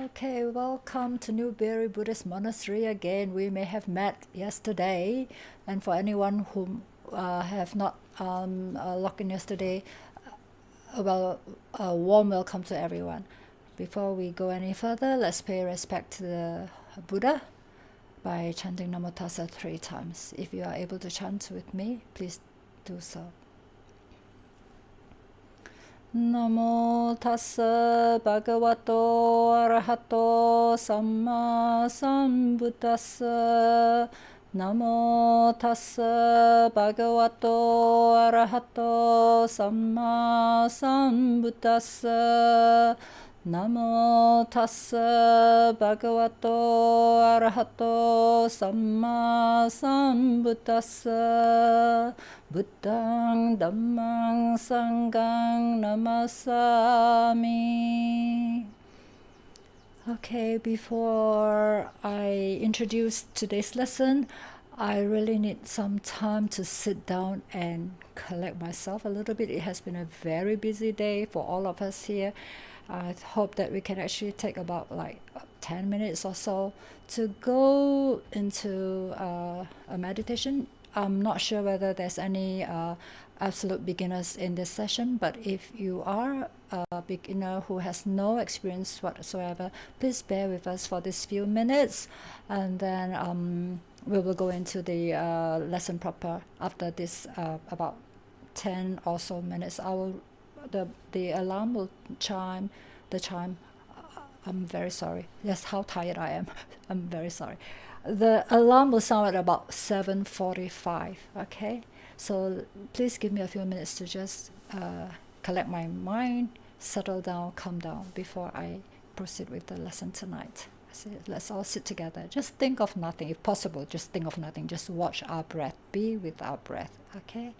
Okay, welcome to Newbury Buddhist Monastery again. We may have met yesterday, and for anyone who have not logged in yesterday, a warm welcome to everyone. Before we go any further, let's pay respect to the Buddha by chanting Namo Tassa 3 times. If you are able to chant with me, please do so. Namo tassa bhagavato arahato samma sambuddhassa. Namo tassa bhagavato arahato samma sambuddhassa. Namo tassa bhagavato arahato samma sambuddhassa. Buddhang Dhammang Sanghang Namasami. Okay, before I introduce today's lesson, I really need some time to sit down and collect myself a little bit. It has been a very busy day for all of us here. I hope that we can actually take about like 10 minutes or so to go into a meditation. I'm not sure whether there's any absolute beginners in this session, but if you are a beginner who has no experience whatsoever, please bear with us for these few minutes, and then we will go into the lesson proper after this about 10 or so minutes. The alarm will chime. I'm very sorry. Yes, how tired I am. I'm very sorry. The alarm will sound at about 7:45. Okay, so please give me a few minutes to just collect my mind, settle down, calm down before I proceed with the lesson tonight. So let's all sit together. Just think of nothing, if possible. Just think of nothing. Just watch our breath. Be with our breath. Okay.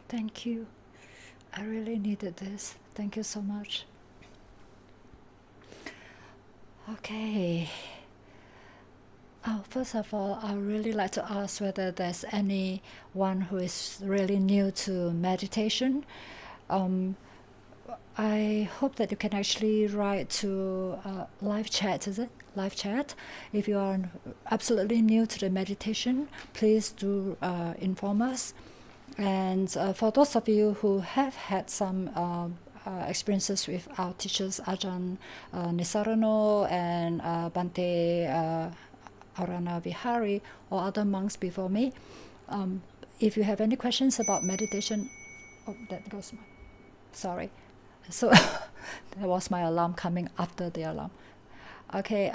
Thank you. I really needed this. Thank you so much. Okay. First of all, I would really like to ask whether there's anyone who is really new to meditation. I hope that you can actually write to live chat, is it? Live chat. If you are absolutely new to the meditation, please do inform us. And for those of you who have had some experiences with our teachers, Ajahn Nisarano and Bhante Arana Vihari, or other monks before me, if you have any questions about meditation, that goes my, sorry. So that was my alarm coming after the alarm. Okay,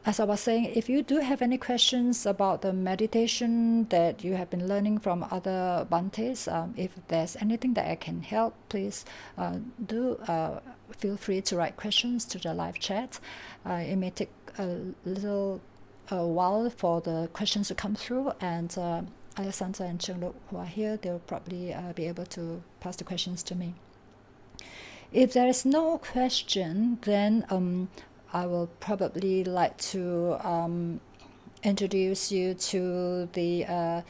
as I was saying, if you do have any questions about the meditation that you have been learning from other Bhantes, if there's anything that I can help, please do feel free to write questions to the live chat. It may take a little while for the questions to come through, and Alessandra and Cheng-Luk, who are here, they'll probably be able to pass the questions to me. If there is no question, then I will probably like to introduce you to the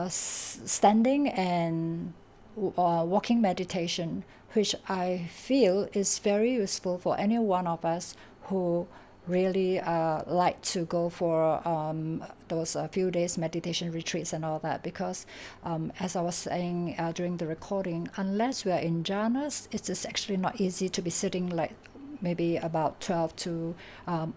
standing and walking meditation, which I feel is very useful for any one of us who really like to go for those few days meditation retreats and all that, because as I was saying during the recording, unless we are in jhanas, it is actually not easy to be sitting like maybe about 12 to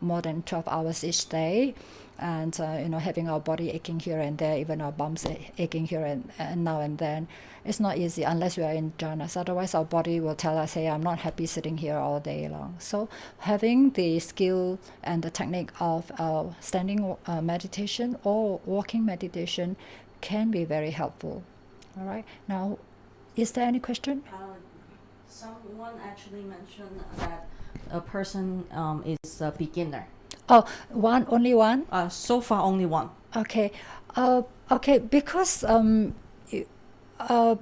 more than 12 hours each day, and having our body aching here and there, even our bums aching here and now and then. It's not easy unless we are in jhanas. Otherwise, our body will tell us, hey, I'm not happy sitting here all day long. So having the skill and the technique of standing meditation or walking meditation can be very helpful. All right. Now, is there any question? Someone actually mentioned that a person is a beginner. Oh, only one? So far, only one. Okay. Okay, because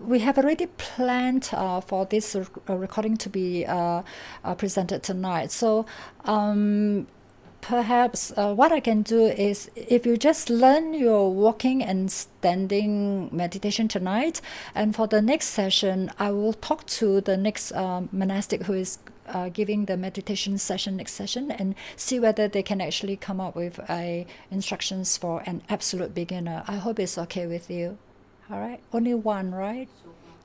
we have already planned for this recording to be presented tonight. So perhaps what I can do is, if you just learn your walking and standing meditation tonight, and for the next session, I will talk to the next monastic who is giving the meditation session next session, and see whether they can actually come up with instructions for an absolute beginner. I hope it's okay with you. All right, only one, right?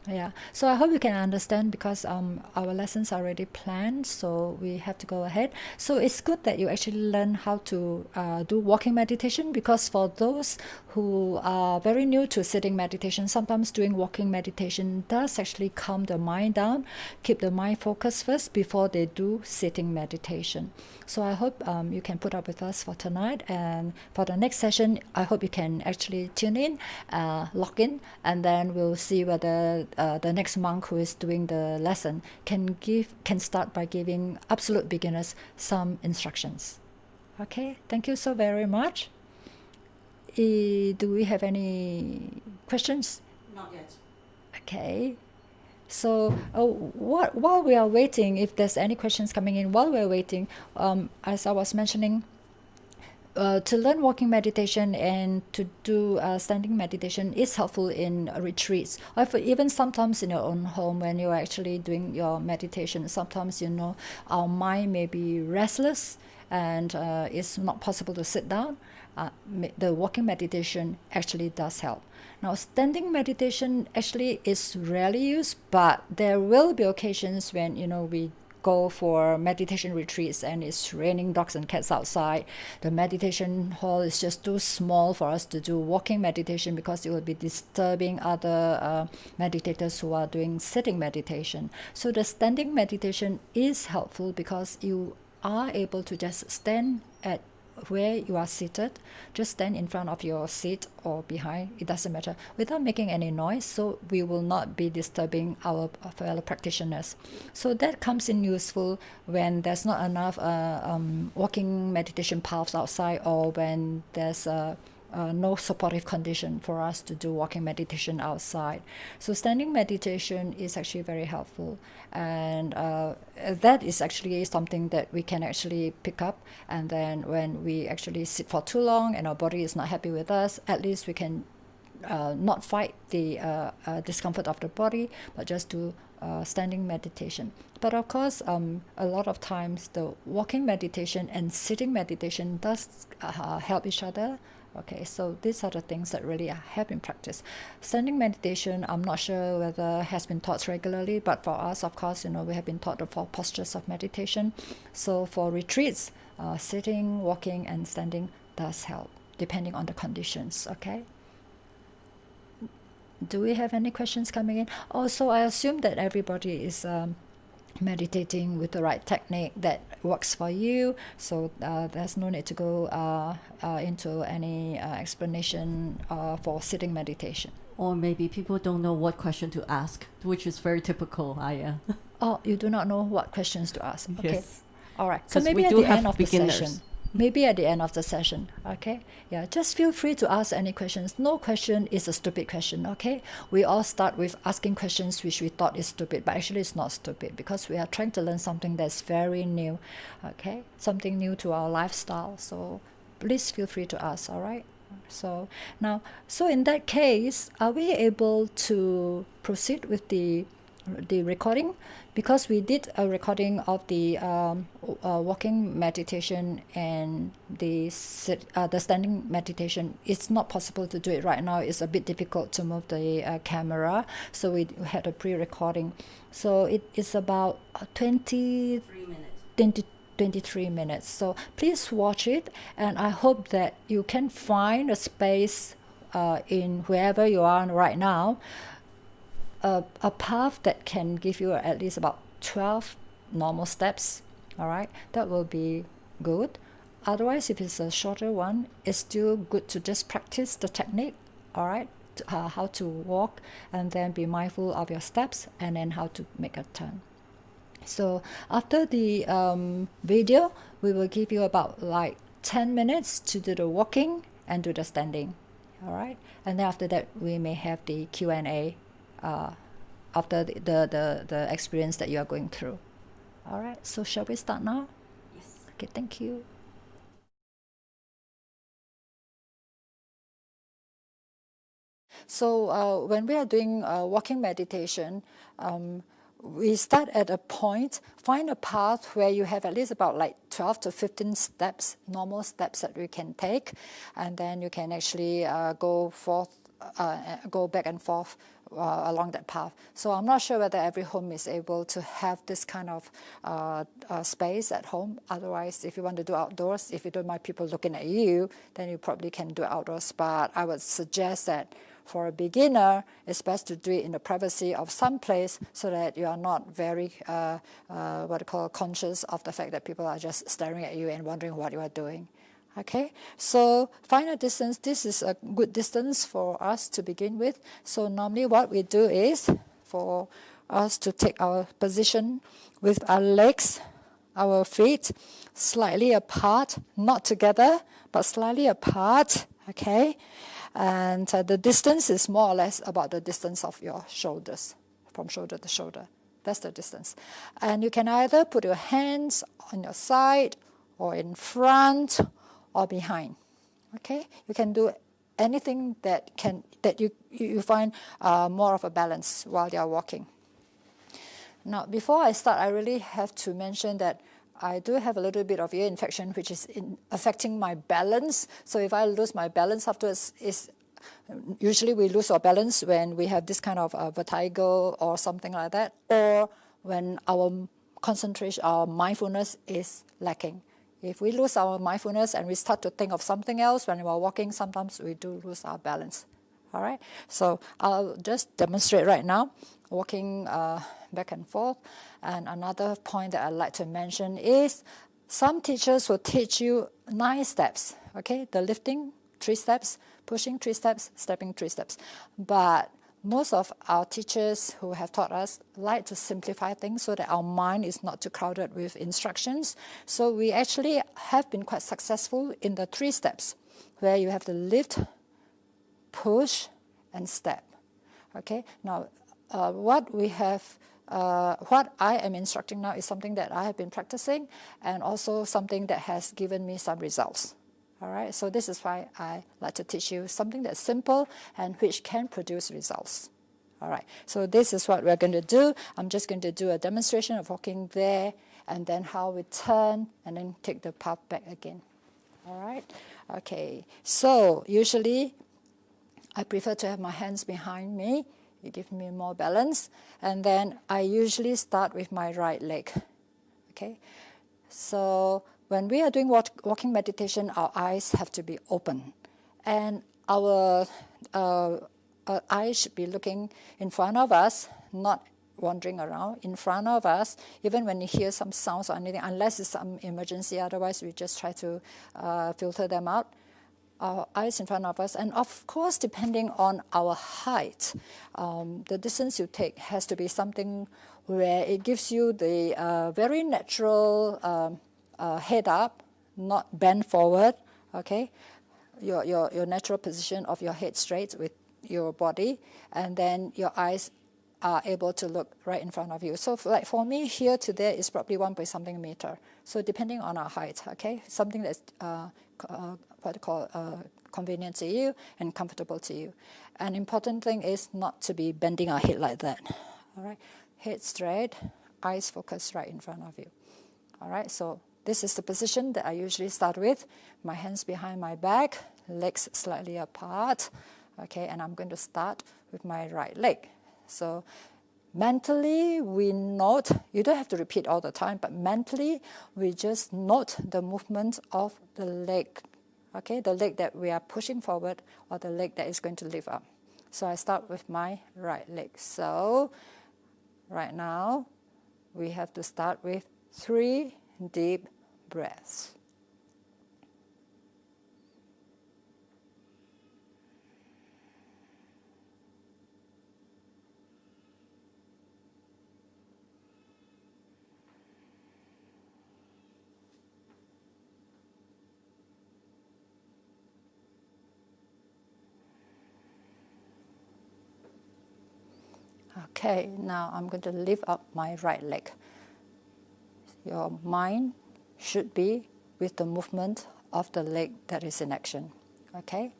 Yeah, so I hope you can understand, because our lessons are already planned, so we have to go ahead. So it's good that you actually learn how to do walking meditation, because for those who are very new to sitting meditation, sometimes doing walking meditation does actually calm the mind down, keep the mind focused first before they do sitting meditation. So I hope you can put up with us for tonight, and for the next session, I hope you can actually tune in, log in, and then we'll see whether the next monk who is doing the lesson can start by giving absolute beginners some instructions. Okay, thank you so very much. Do we have any questions? Not yet. Okay. So while we are waiting, if there's any questions coming in while we're waiting, as I was mentioning, to learn walking meditation and to do standing meditation is helpful in retreats, or even sometimes in your own home when you're actually doing your meditation. Sometimes, our mind may be restless and it's not possible to sit down. The walking meditation actually does help. Now, standing meditation actually is rarely used, but there will be occasions when, we go for meditation retreats and it's raining dogs and cats outside. The meditation hall is just too small for us to do walking meditation, because it will be disturbing other meditators who are doing sitting meditation. So the standing meditation is helpful, because you are able to just stand at where you are seated, just stand in front of your seat or behind, it doesn't matter, without making any noise, so we will not be disturbing our fellow practitioners. So that comes in useful when there's not enough walking meditation paths outside, or when there's no supportive condition for us to do walking meditation outside. So standing meditation is actually very helpful, and that is actually something that we can actually pick up. And then when we actually sit for too long and our body is not happy with us, at least we can not fight the discomfort of the body, but just do standing meditation. But of course, a lot of times the walking meditation and sitting meditation does help each other. Okay, so these are the things that really have been practiced. Standing meditation, I'm not sure whether has been taught regularly, but for us, of course, we have been taught the 4 postures of meditation. So for retreats, sitting, walking, and standing does help, depending on the conditions. Okay. Do we have any questions coming in? Also, I assume that everybody is meditating with the right technique that works for you. So there's no need to go into any explanation for sitting meditation. Or maybe people don't know what question to ask, which is very typical, Ayya. Oh, you do not know what questions to ask. Okay. Yes. All right. So 'Cause maybe we at do the have end of beginners. the session. Maybe at the end of the session, okay? Yeah, just feel free to ask any questions. No question is a stupid question, okay? We all start with asking questions which we thought is stupid, but actually it's not stupid because we are trying to learn something that's very new, okay? Something new to our lifestyle. So please feel free to ask, all right? So now, so in that case, are we able to proceed with the recording? Because we did a recording of the walking meditation and the standing meditation. It's not possible to do it right now. It's a bit difficult to move the camera, so we had a pre-recording. So it is about 3 minutes. 23 minutes. So please watch it, and I hope that you can find a space in wherever you are right now, a path that can give you at least about 12 normal steps. All right, that will be good. Otherwise, if it's a shorter one, it's still good to just practice the technique. All right, how to walk, and then be mindful of your steps, and then how to make a turn. So after the video, we will give you about like 10 minutes to do the walking and do the standing. All right, and then after that, we may have the Q&A after the experience that you are going through. All right, so shall we start now? Yes. Okay, thank you. So when we are doing walking meditation, we start at a point, find a path where you have at least about like 12 to 15 steps, normal steps that we can take, and then you can actually go back and forth along that path. So I'm not sure whether every home is able to have this kind of space at home. Otherwise, if you want to do outdoors, if you don't mind people looking at you, then you probably can do outdoors. But I would suggest that for a beginner, it's best to do it in the privacy of some place so that you are not very, conscious of the fact that people are just staring at you and wondering what you are doing. Okay, so find a distance. This is a good distance for us to begin with. So normally what we do is for us to take our position with our legs, our feet slightly apart, not together, but slightly apart, okay? And the distance is more or less about the distance of your shoulders, from shoulder to shoulder. That's the distance. And you can either put your hands on your side or in front or behind. Okay, you can do anything that you find more of a balance while you are walking. Now, before I start, I really have to mention that I do have a little bit of ear infection, which is affecting my balance. So if I lose my balance afterwards, usually we lose our balance when we have this kind of vertigo or something like that, or when our concentration, our mindfulness is lacking. If we lose our mindfulness and we start to think of something else when we're walking, sometimes we do lose our balance. All right? So I'll just demonstrate right now, walking back and forth. And another point that I'd like to mention is some teachers will teach you 9 steps. Okay? The lifting, 3 steps, pushing 3 steps, stepping 3 steps. But most of our teachers who have taught us like to simplify things so that our mind is not too crowded with instructions. So we actually have been quite successful in the 3 steps. where you have to lift, push, and step. Okay, now what I am instructing now is something that I have been practicing, and also something that has given me some results. All right, so this is why I like to teach you something that's simple and which can produce results. All right, so this is what we're going to do. I'm just going to do a demonstration of walking there, and then how we turn, and then take the path back again. All right, okay, so usually I prefer to have my hands behind me. It gives me more balance. And then I usually start with my right leg. Okay, so when we are doing walking meditation, our eyes have to be open, and our eyes should be looking in front of us, not wandering around, in front of us, even when you hear some sounds or anything, unless it's some emergency. Otherwise, we just try to filter them out. Our eyes in front of us, and of course, depending on our height, the distance you take has to be something where it gives you the very natural head up, not bend forward. Okay, your natural position of your head straight with your body, and then your eyes are able to look right in front of you. So like for me, here to there is probably 1 point something meter. So depending on our height, okay, something that's what you call convenient to you and comfortable to you. An important thing is not to be bending our head like that. All right, head straight, eyes focused right in front of you. All right, so this is the position that I usually start with. My hands behind my back, legs slightly apart. Okay, and I'm going to start with my right leg. So mentally, we note, you don't have to repeat all the time, but mentally, we just note the movement of the leg. Okay, the leg that we are pushing forward, or the leg that is going to lift up. So I start with my right leg. So right now, we have to start with 3 deep breaths. Okay, now I'm going to lift up my right leg. Your mind should be with the movement of the leg that is in action. Okay,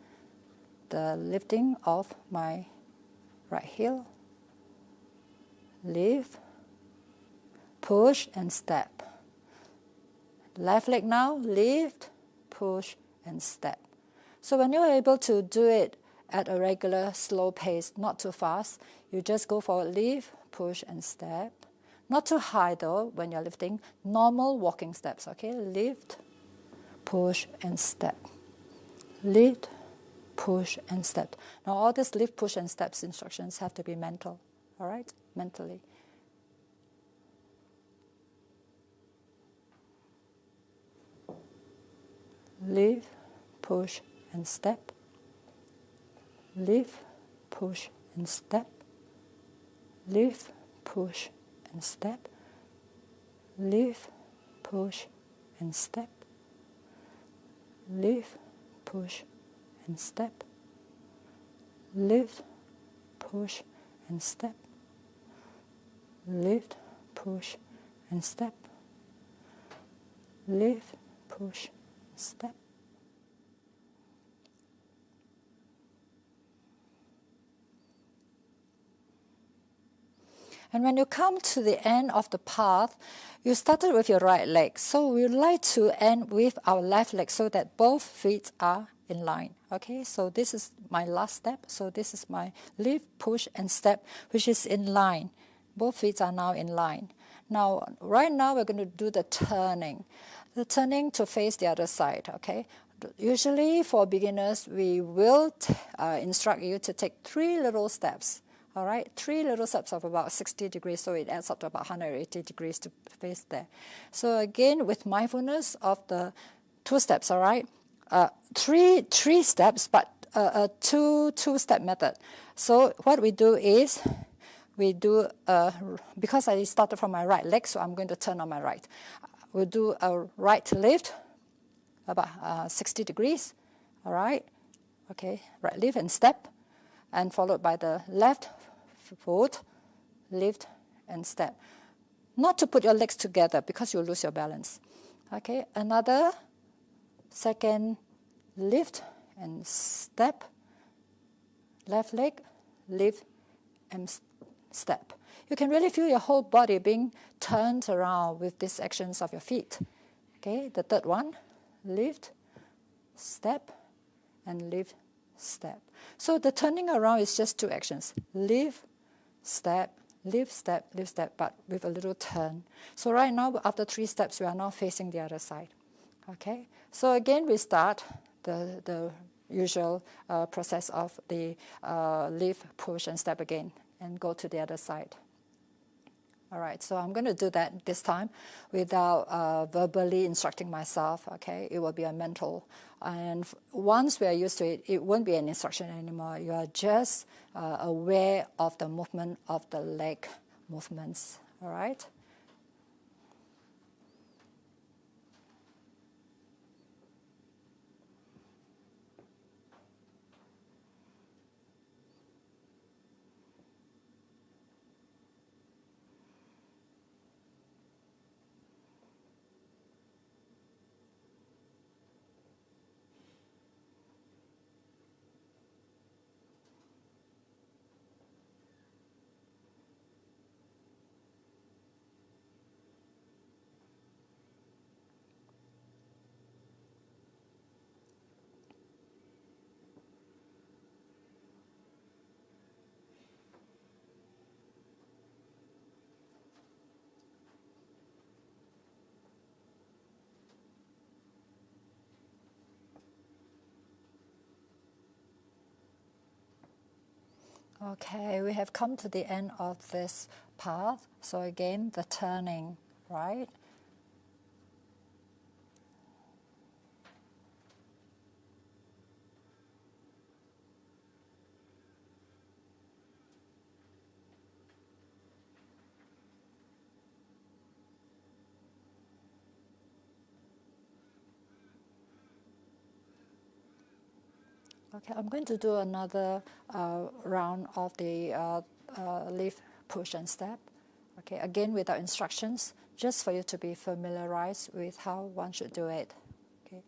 the lifting of my right heel, lift, push and step. Left leg now, lift, push and step. So when you're able to do it at a regular slow pace, not too fast, you just go forward, lift, push and step. Not too high though when you're lifting, normal walking steps, okay? Lift, push and step. Lift, push and step. Now all these lift, push and steps instructions have to be mental, all right? Mentally. Lift, push and step. Lift, push and step. Lift, push and step. Lift, push and step. Lift, push and step. Lift, push and step. Lift, push and step. Lift, push and step. And when you come to the end of the path, you started with your right leg. So we would like to end with our left leg so that both feet are in line. Okay, so this is my last step. So this is my lift, push, and step, which is in line. Both feet are now in line. Now, right now we're going to do the turning. The turning to face the other side, okay? Usually for beginners, we will instruct you to take 3 little steps. All right, 3 little steps of about 60 degrees, so it adds up to about 180 degrees to face there. So again, with mindfulness of the 2 steps, all right? 3 steps, but a two-step method. So what we do is, we do, because I started from my right leg, so I'm going to turn on my right. We'll do a right lift, about 60 degrees, All right? Okay, right, lift and step, and followed by the left foot, lift and step. Not to put your legs together because you'll lose your balance. Okay, another second lift and step, left leg, lift and step. You can really feel your whole body being turned around with these actions of your feet. Okay, the third one, lift, step, and lift, step. So the turning around is just two actions, lift, step, lift, step, but with a little turn. So right now, after 3 steps, we are now facing the other side. Okay, so again, we start the usual process of the lift, push, and step again, and go to the other side. All right, so I'm going to do that this time without verbally instructing myself, okay? It will be a mental. And once we are used to it, it won't be an instruction anymore. You are just aware of the movement of the leg movements, all right? Okay, we have come to the end of this path. So again, the turning, right? Okay, I'm going to do another round of the lift, push, and step. Okay, again without instructions, just for you to be familiarized with how one should do it. Okay.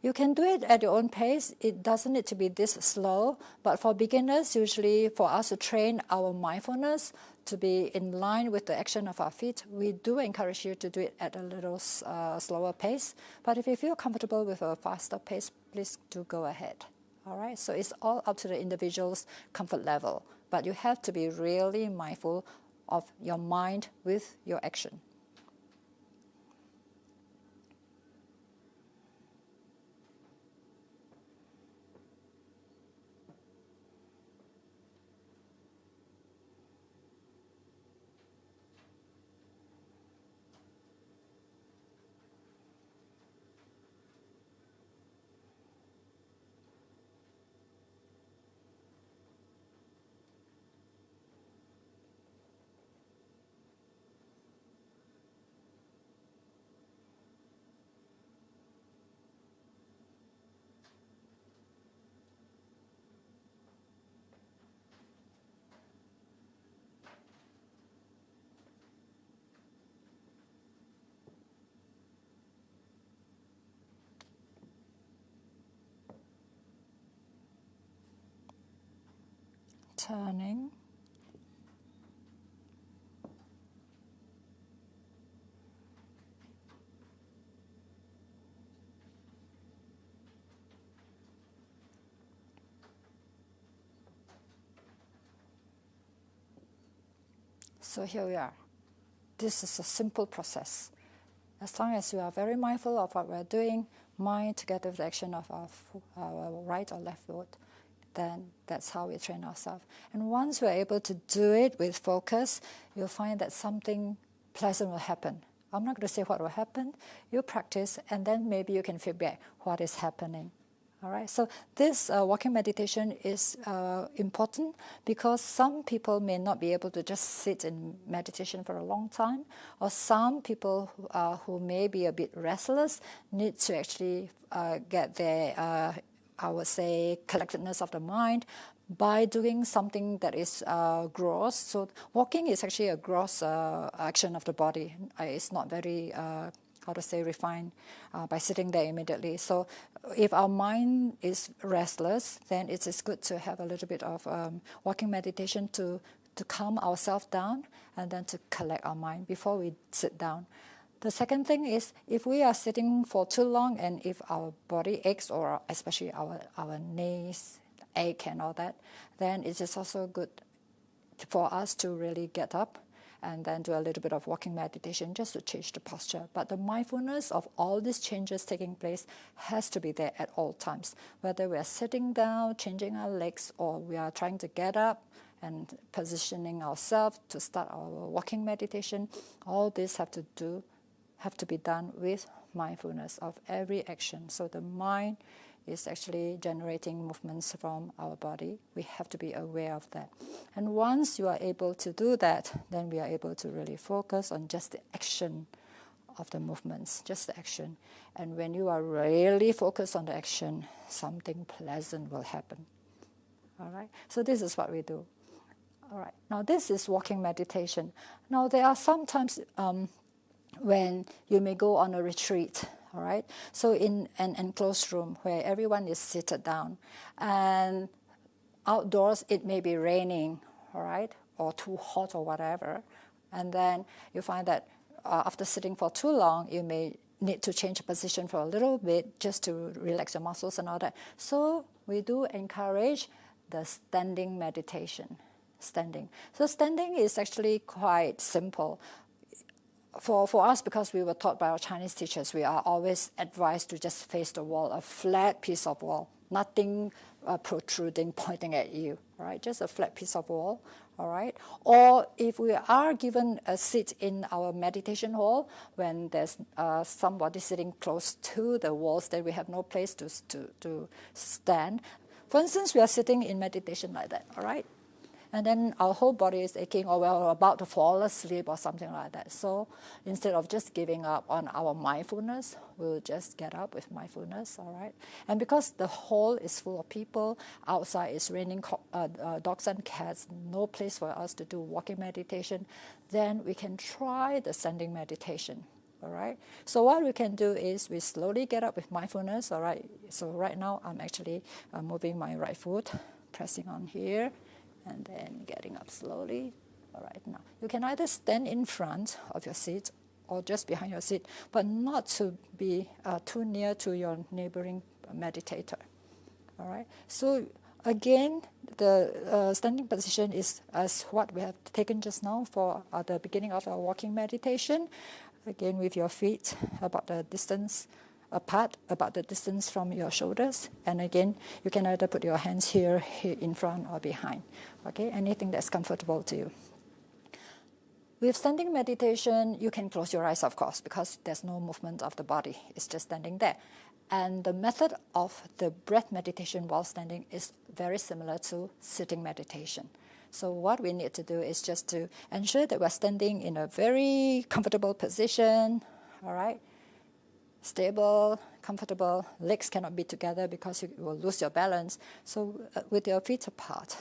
You can do it at your own pace. It doesn't need to be this slow, but for beginners, usually for us to train our mindfulness to be in line with the action of our feet, we do encourage you to do it at a little slower pace. But if you feel comfortable with a faster pace, please do go ahead. All right, so it's all up to the individual's comfort level, but you have to be really mindful of your mind with your action. Turning. So here we are. This is a simple process. As long as we are very mindful of what we're doing, mind together with the action of our right or left foot, then that's how we train ourselves. And once we're able to do it with focus, you'll find that something pleasant will happen. I'm not going to say what will happen. You practice, and then maybe you can feedback what is happening. All right, so this walking meditation is important because some people may not be able to just sit in meditation for a long time, or some people who may be a bit restless need to actually get their, I would say, collectedness of the mind by doing something that is gross. So walking is actually a gross action of the body. It's not very how to say, refined by sitting there immediately. So if our mind is restless, then it is good to have a little bit of walking meditation to calm ourselves down and then to collect our mind before we sit down. The second thing is, if we are sitting for too long and if our body aches, or especially our knees ache and all that, then it is also good for us to really get up and then do a little bit of walking meditation just to change the posture. But the mindfulness of all these changes taking place has to be there at all times. Whether we are sitting down, changing our legs, or we are trying to get up and positioning ourselves to start our walking meditation, all this have to be done with mindfulness of every action. So the mind is actually generating movements from our body. We have to be aware of that. And once you are able to do that, then we are able to really focus on just the action of the movements, just the action. And when you are really focused on the action, something pleasant will happen. All right? So this is what we do. All right. Now this is walking meditation. Now there are sometimes when you may go on a retreat, all right? So in an enclosed room where everyone is seated down, and outdoors it may be raining, all right, or too hot or whatever, and then you find that after sitting for too long, you may need to change position for a little bit just to relax your muscles and all that. So we do encourage the standing meditation, standing. So standing is actually quite simple. For us, because we were taught by our Chinese teachers, we are always advised to just face the wall, a flat piece of wall, nothing protruding, pointing at you, right? Just a flat piece of wall, all right? Or if we are given a seat in our meditation hall, when there's somebody sitting close to the walls, then we have no place to stand. For instance, we are sitting in meditation like that, all right? And then our whole body is aching, or we're about to fall asleep or something like that. So instead of just giving up on our mindfulness, we'll just get up with mindfulness, all right? And because the hall is full of people, outside is raining dogs and cats, no place for us to do walking meditation, then we can try the standing meditation. All right. So what we can do is we slowly get up with mindfulness. All right. So right now I'm actually moving my right foot, pressing on here, and then getting up slowly. All right, now you can either stand in front of your seat or just behind your seat, but not to be too near to your neighboring meditator. All right, so again, the standing position is as what we have taken just now for the beginning of our walking meditation. Again, with your feet about the distance apart, about the distance from your shoulders. And again, you can either put your hands here in front or behind. Okay, anything that's comfortable to you. With standing meditation, you can close your eyes, of course, because there's no movement of the body. It's just standing there. And the method of the breath meditation while standing is very similar to sitting meditation. So what we need to do is just to ensure that we're standing in a very comfortable position, all right? Stable, comfortable. Legs cannot be together because you will lose your balance. So with your feet apart,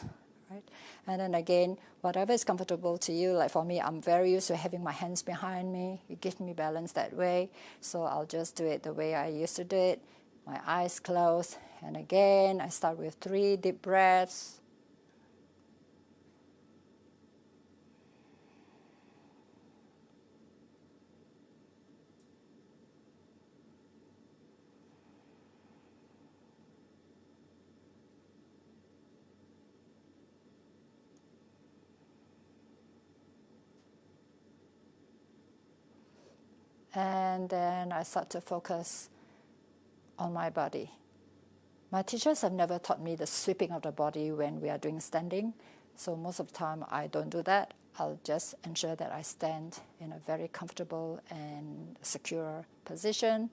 right? And then again, whatever is comfortable to you. Like for me, I'm very used to having my hands behind me. It gives me balance that way. So I'll just do it the way I used to do it. My eyes closed. And again, I start with 3 deep breaths. And then I start to focus on my body. My teachers have never taught me the sweeping of the body when we are doing standing, so most of the time I don't do that. I'll just ensure that I stand in a very comfortable and secure position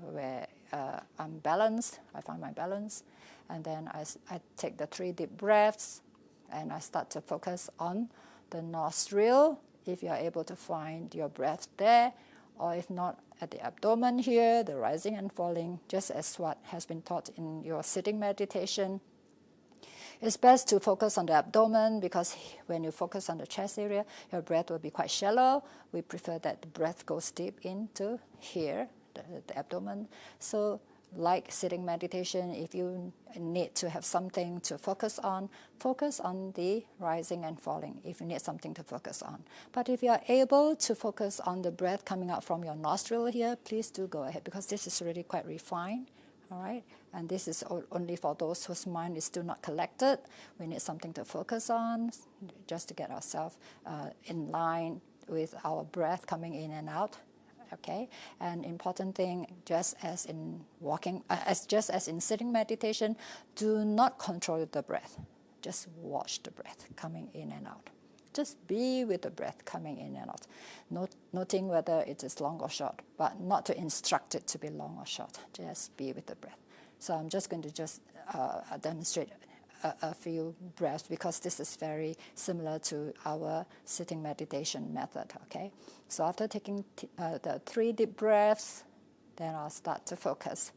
where I'm balanced, I find my balance, and then I take the 3 deep breaths, and I start to focus on the nostril, if you're able to find your breath there, or if not, at the abdomen here, the rising and falling, just as what has been taught in your sitting meditation. It's best to focus on the abdomen, because when you focus on the chest area, your breath will be quite shallow. We prefer that the breath goes deep into here, the abdomen. So like sitting meditation, if you need to have something to focus on the rising and falling if you need something to focus on. But if you are able to focus on the breath coming out from your nostril here, please do go ahead, because this is really quite refined. All right, and this is only for those whose mind is still not collected. We need something to focus on, just to get ourselves in line with our breath coming in and out. Okay, and important thing, just as in walking, just as in sitting meditation, do not control the breath. Just watch the breath coming in and out. Just be with the breath coming in and out, noting whether it is long or short, but not to instruct it to be long or short. Just be with the breath. So I'm just going to demonstrate a few breaths, because this is very similar to our sitting meditation method. Okay, so after taking the 3 deep breaths, then I'll start to focus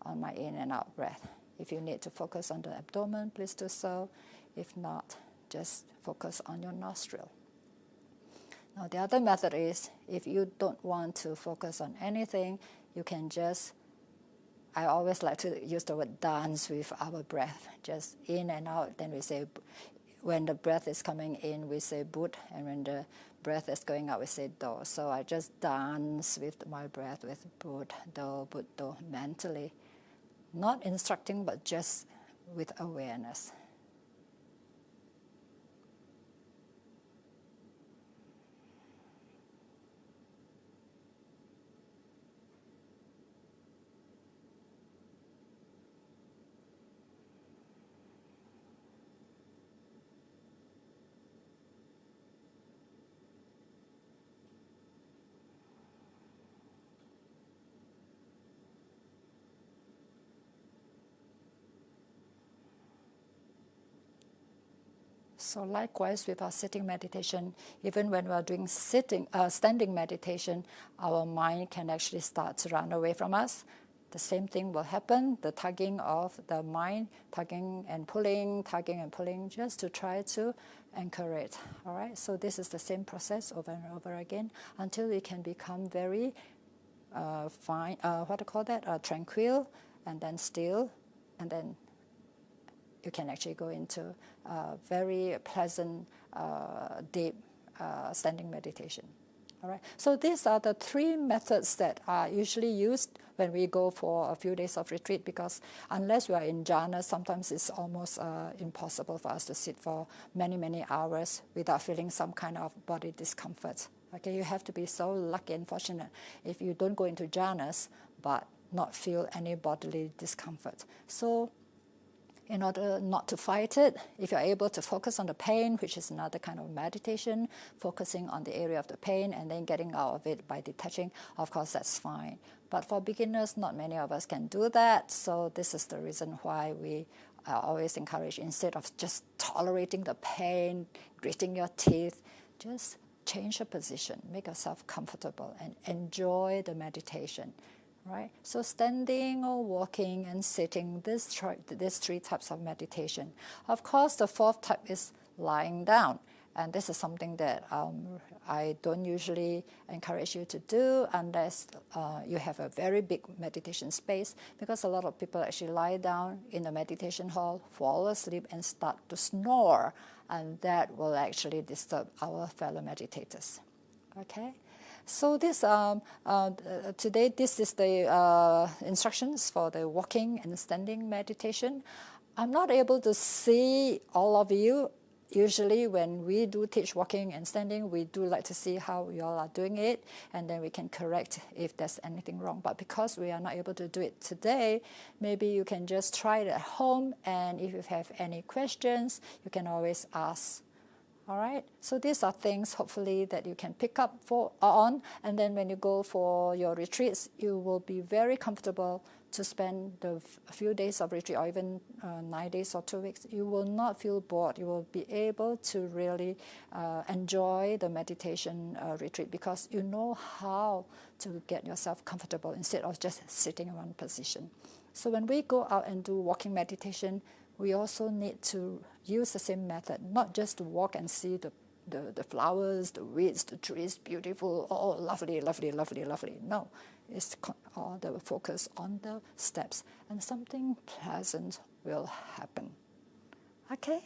on my in and out breath. If you need to focus on the abdomen, please do so. If not, just focus on your nostril. Now the other method is, if you don't want to focus on anything, you can just, I always like to use the word dance with our breath, just in and out. Then we say, when the breath is coming in, we say Bud, and when the breath is going out, we say Do. So I just dance with my breath with Bud, Do, mentally. Not instructing, but just with awareness. So likewise with our sitting meditation, even when we are doing standing meditation, our mind can actually start to run away from us. The same thing will happen, the tugging of the mind, tugging and pulling, just to try to anchor it. All right. So this is the same process over and over again until it can become very fine. Tranquil, and then still, and then you can actually go into very pleasant, deep standing meditation. All right. So these are the 3 methods that are usually used when we go for a few days of retreat, because unless we are in jhana, sometimes it's almost impossible for us to sit for many, many hours without feeling some kind of body discomfort. Okay, you have to be so lucky and fortunate if you don't go into jhanas but not feel any bodily discomfort. So in order not to fight it, if you're able to focus on the pain, which is another kind of meditation, focusing on the area of the pain and then getting out of it by detaching, of course that's fine. But for beginners, not many of us can do that, so this is the reason why we always encourage, instead of just tolerating the pain, gritting your teeth, just change your position, make yourself comfortable and enjoy the meditation. Right? So standing or walking and sitting, these 3 types of meditation. Of course, the 4th type is lying down. And this is something that I don't usually encourage you to do unless you have a very big meditation space, because a lot of people actually lie down in the meditation hall, fall asleep, and start to snore. And that will actually disturb our fellow meditators. Okay? So this today, this is the instructions for the walking and standing meditation. I'm not able to see all of you. Usually when we do teach walking and standing, we do like to see how you all are doing it, and then we can correct if there's anything wrong. But because we are not able to do it today, maybe you can just try it at home, and if you have any questions, you can always ask. All right, so these are things hopefully that you can pick up on, and then when you go for your retreats, you will be very comfortable to spend the few days of retreat, or even 9 days or 2 weeks, you will not feel bored. You will be able to really enjoy the meditation retreat, because you know how to get yourself comfortable instead of just sitting in one position. So when we go out and do walking meditation, we also need to use the same method, not just to walk and see the flowers, the weeds, the trees, beautiful, oh, lovely, lovely, lovely, lovely. No, it's all the focus on the steps, and something pleasant will happen. Okay?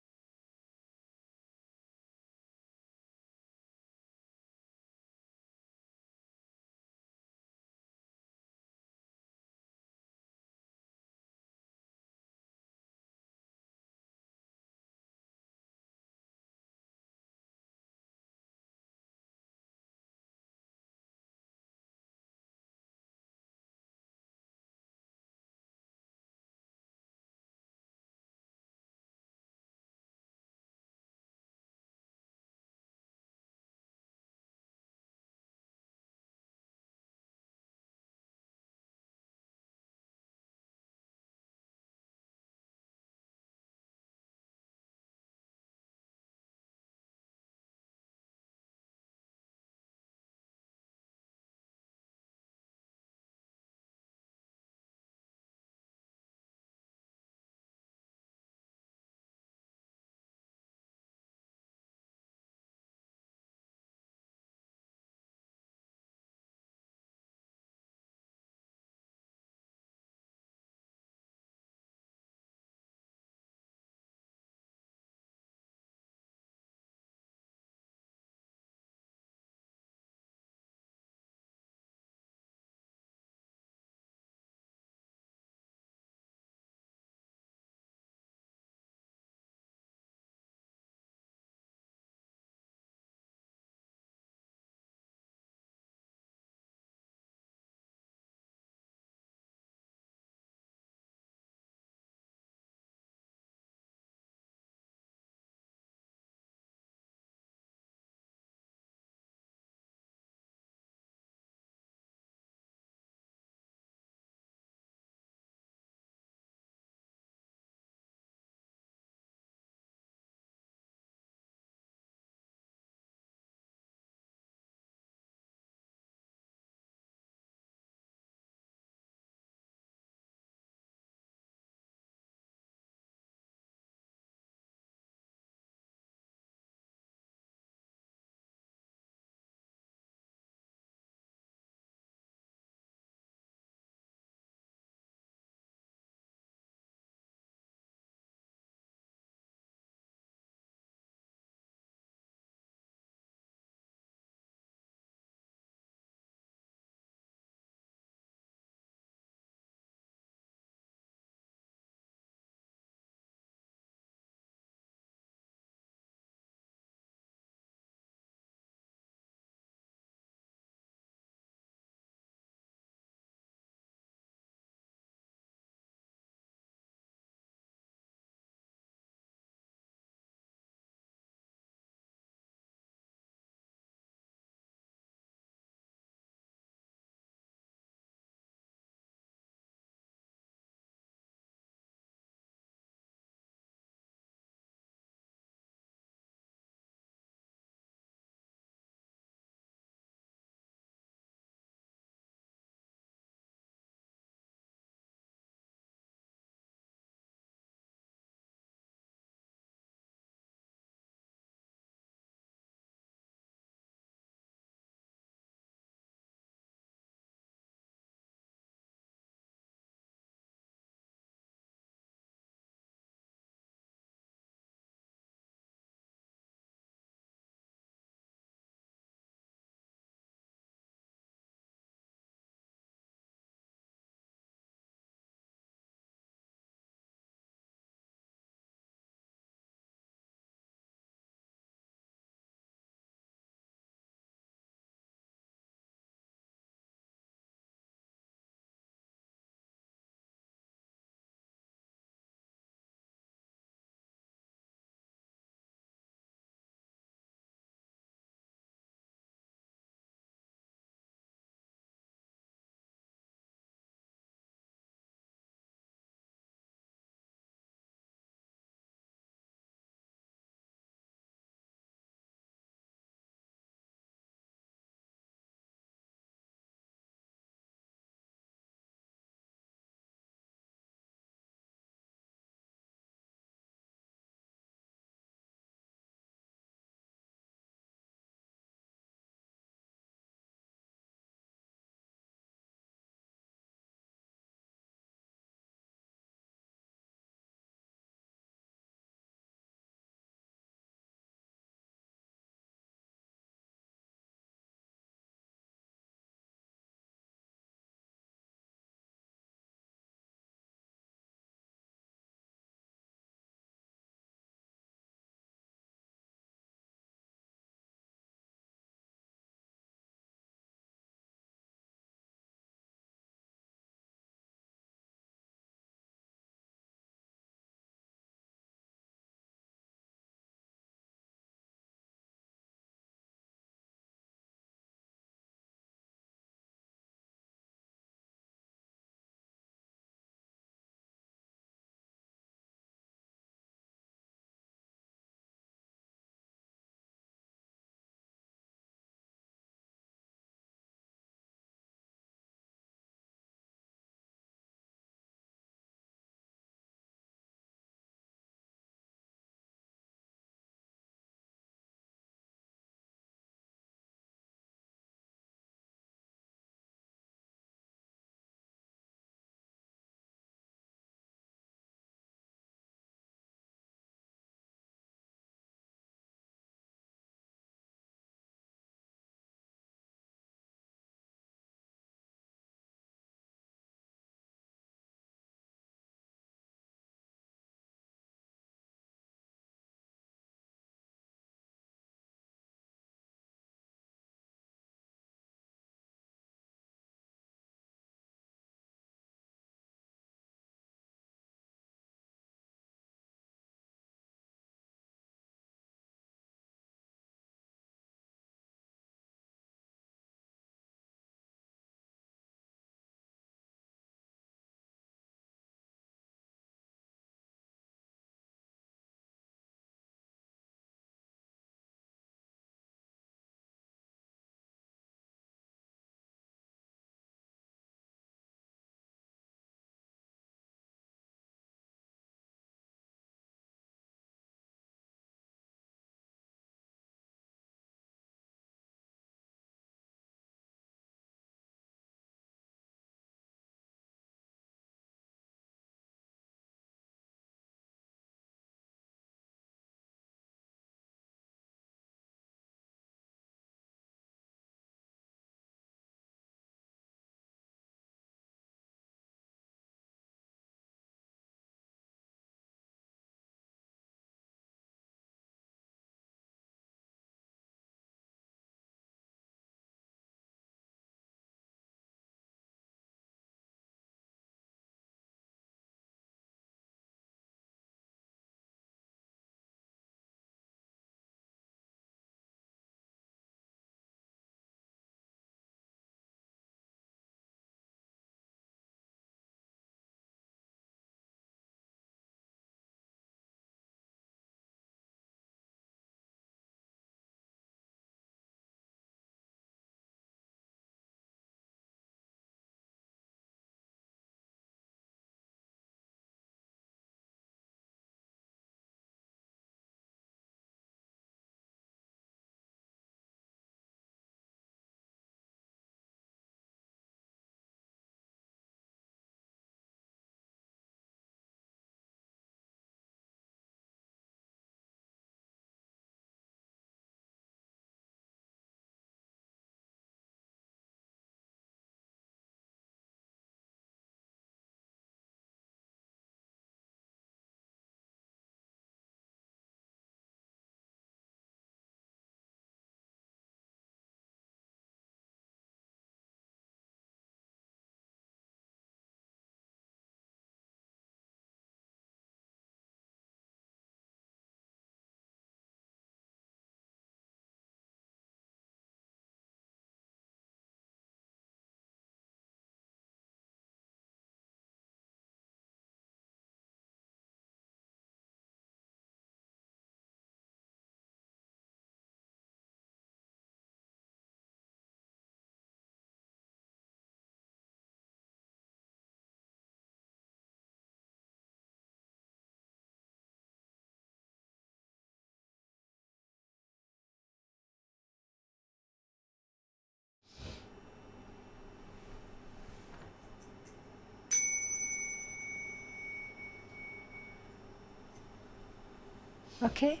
Okay,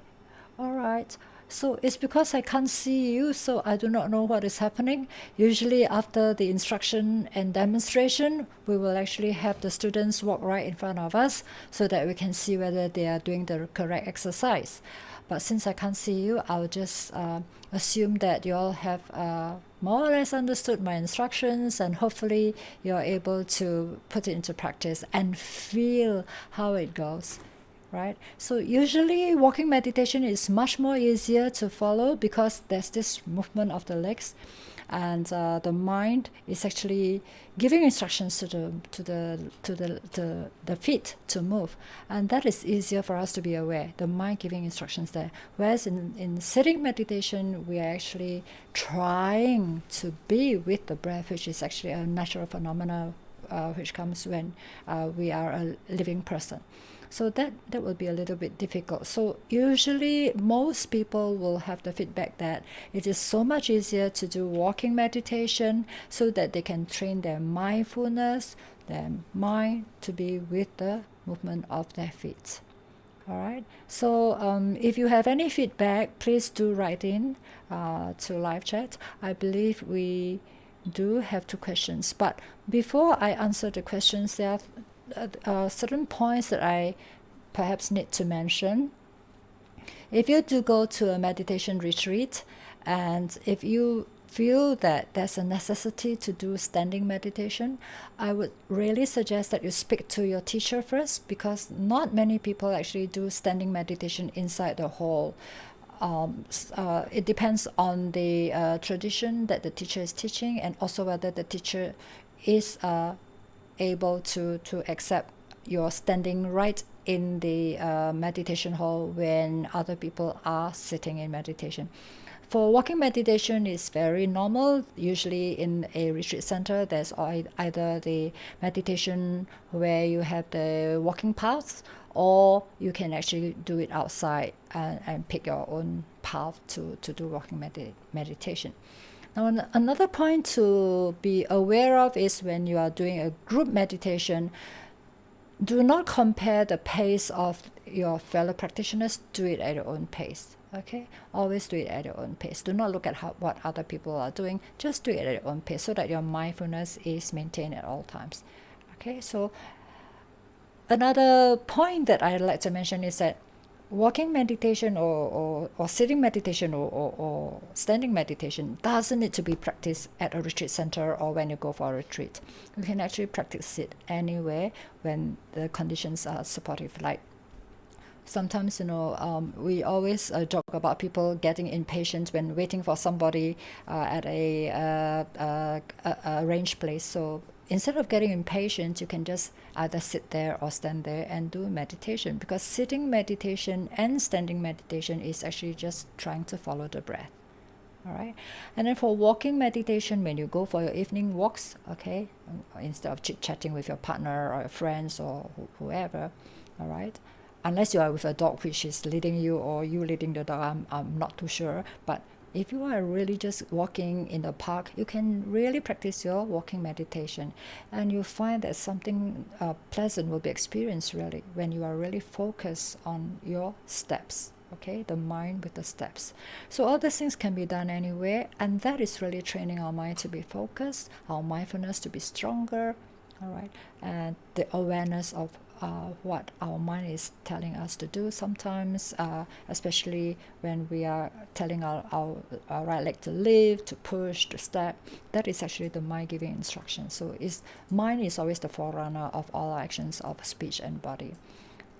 all right. So it's because I can't see you, so I do not know what is happening. Usually after the instruction and demonstration, we will actually have the students walk right in front of us so that we can see whether they are doing the correct exercise. But since I can't see you, I'll just assume that you all have more or less understood my instructions, and hopefully you're able to put it into practice and feel how it goes. Right? So usually walking meditation is much more easier to follow because there's this movement of the legs, and the mind is actually giving instructions to the feet to move, and that is easier for us to be aware. The mind giving instructions there. Whereas in sitting meditation, we are actually trying to be with the breath, which is actually a natural phenomenon which comes when we are a living person. So that will be a little bit difficult. So usually most people will have the feedback that it is so much easier to do walking meditation so that they can train their mindfulness, their mind to be with the movement of their feet. All right. So if you have any feedback, please do write in to live chat. I believe we do have 2 questions. But before I answer the questions, there are certain points that I perhaps need to mention. If you do go to a meditation retreat, and if you feel that there's a necessity to do standing meditation, I would really suggest that you speak to your teacher first, because not many people actually do standing meditation inside the hall. It depends on the tradition that the teacher is teaching, and also whether the teacher is able to accept your standing right in the meditation hall when other people are sitting in meditation. For walking meditation, is very normal. Usually in a retreat center, there's either the meditation where you have the walking paths, or you can actually do it outside and pick your own path to do walking meditation. Now, another point to be aware of is when you are doing a group meditation, do not compare the pace of your fellow practitioners. Do it at your own pace. Okay, always do it at your own pace. Do not look at what other people are doing. Just do it at your own pace so that your mindfulness is maintained at all times. Okay, so another point that I'd like to mention is that walking meditation or sitting meditation or standing meditation doesn't need to be practiced at a retreat center or when you go for a retreat. You can actually practice it anywhere when the conditions are supportive. Like sometimes, we always joke about people getting impatient when waiting for somebody at a arranged place. So instead of getting impatient, you can just either sit there or stand there and do meditation, because sitting meditation and standing meditation is actually just trying to follow the breath. All right. And then for walking meditation, when you go for your evening walks, okay, instead of chit-chatting with your partner or your friends or whoever, all right, unless you are with a dog which is leading you or you leading the dog, I'm not too sure. But if you are really just walking in the park, you can really practice your walking meditation, and you find that something pleasant will be experienced really when you are really focused on your steps. Okay, the mind with the steps. So all these things can be done anywhere, and that is really training our mind to be focused, our mindfulness to be stronger, all right, and the awareness of what our mind is telling us to do sometimes, especially when we are telling our right leg to lift, to push, to step. That is actually the mind giving instruction. So mind is always the forerunner of all our actions of speech and body.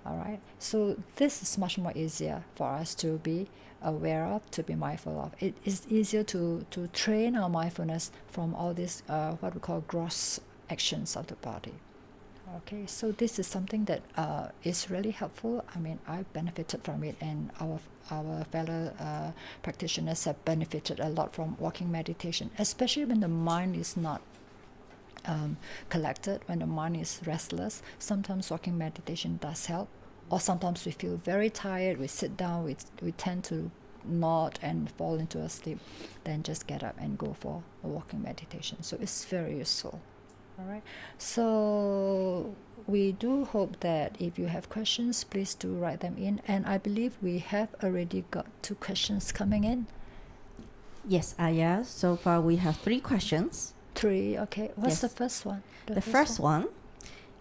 All right. So this is much more easier for us to be aware of, to be mindful of. It is easier to train our mindfulness from all these what we call gross actions of the body. Okay, so this is something that is really helpful. I mean, I benefited from it, and our fellow practitioners have benefited a lot from walking meditation, especially when the mind is not collected, when the mind is restless. Sometimes walking meditation does help, or sometimes we feel very tired, we sit down, we tend to nod and fall into a sleep, then just get up and go for a walking meditation. So it's very useful. All right. So we do hope that if you have questions, please do write them in. And I believe we have already got 2 questions coming in. Yes, Ayya. So far we have 3 questions. 3. Okay. What's Yes. the first one? The first one,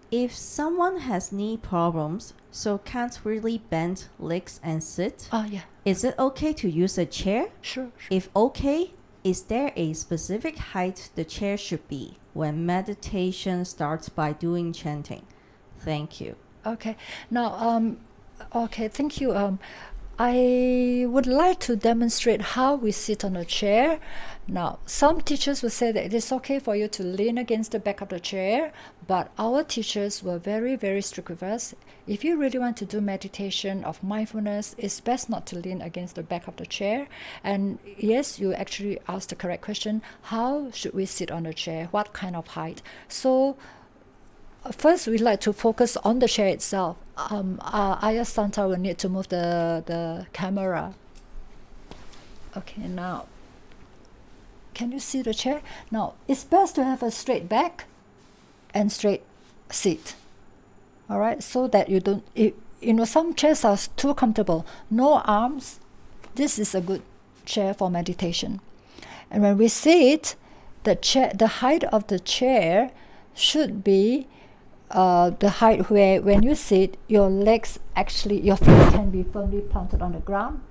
if someone has knee problems, so can't really bend legs and sit, Oh, yeah. is it okay to use a chair? Sure. If okay, is there a specific height the chair should be when meditation starts by doing chanting? Thank you. Okay. Now, okay, thank you. I would like to demonstrate how we sit on a chair. Now, some teachers will say that it is okay for you to lean against the back of the chair, but our teachers were very, very strict with us. If you really want to do meditation of mindfulness, it's best not to lean against the back of the chair. And yes, you actually asked the correct question. How should we sit on a chair? What kind of height? So, first, we'd like to focus on the chair itself. Ayya Santa will need to move the camera. Okay, now, can you see the chair? Now, it's best to have a straight back and straight seat. All right, so that you don't, some chairs are too comfortable. No arms. This is a good chair for meditation. And when we sit, the height of the chair should be the height where when you sit, your feet can be firmly planted on the ground,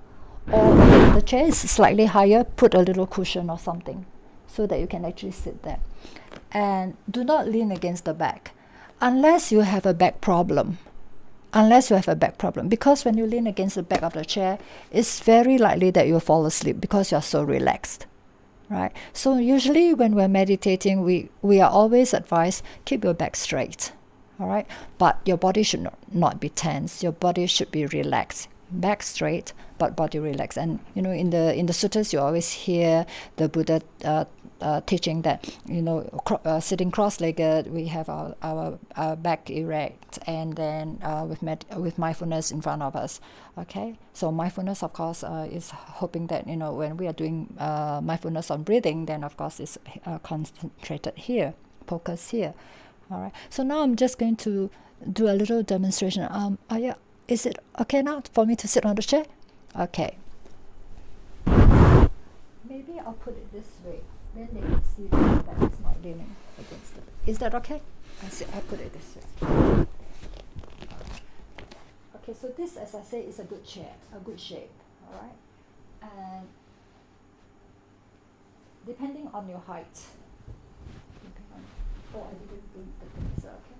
or if the chair is slightly higher, put a little cushion or something so that you can actually sit there. And do not lean against the back unless you have a back problem. Because when you lean against the back of the chair, it's very likely that you'll fall asleep because you're so relaxed. Right? So usually when we're meditating, we are always advised, keep your back straight. All right, but your body should not be tense. Your body should be relaxed. Back straight, but body relaxed. And in the suttas, you always hear the Buddha teaching that sitting cross-legged, we have our back erect, and then with mindfulness in front of us. Okay, so mindfulness, of course, is hoping that when we are doing mindfulness on breathing, then of course it's concentrated here, focus here. All right. So now I'm just going to do a little demonstration. Ayya, is it okay now for me to sit on the chair? Okay. Maybe I'll put it this way. Then they can see that it's not leaning against it. Is that okay? I put it this way. Okay. So this, as I say, is a good chair, a good shape. All right. And depending on your height. Oh, I didn't do the thing. Is that okay?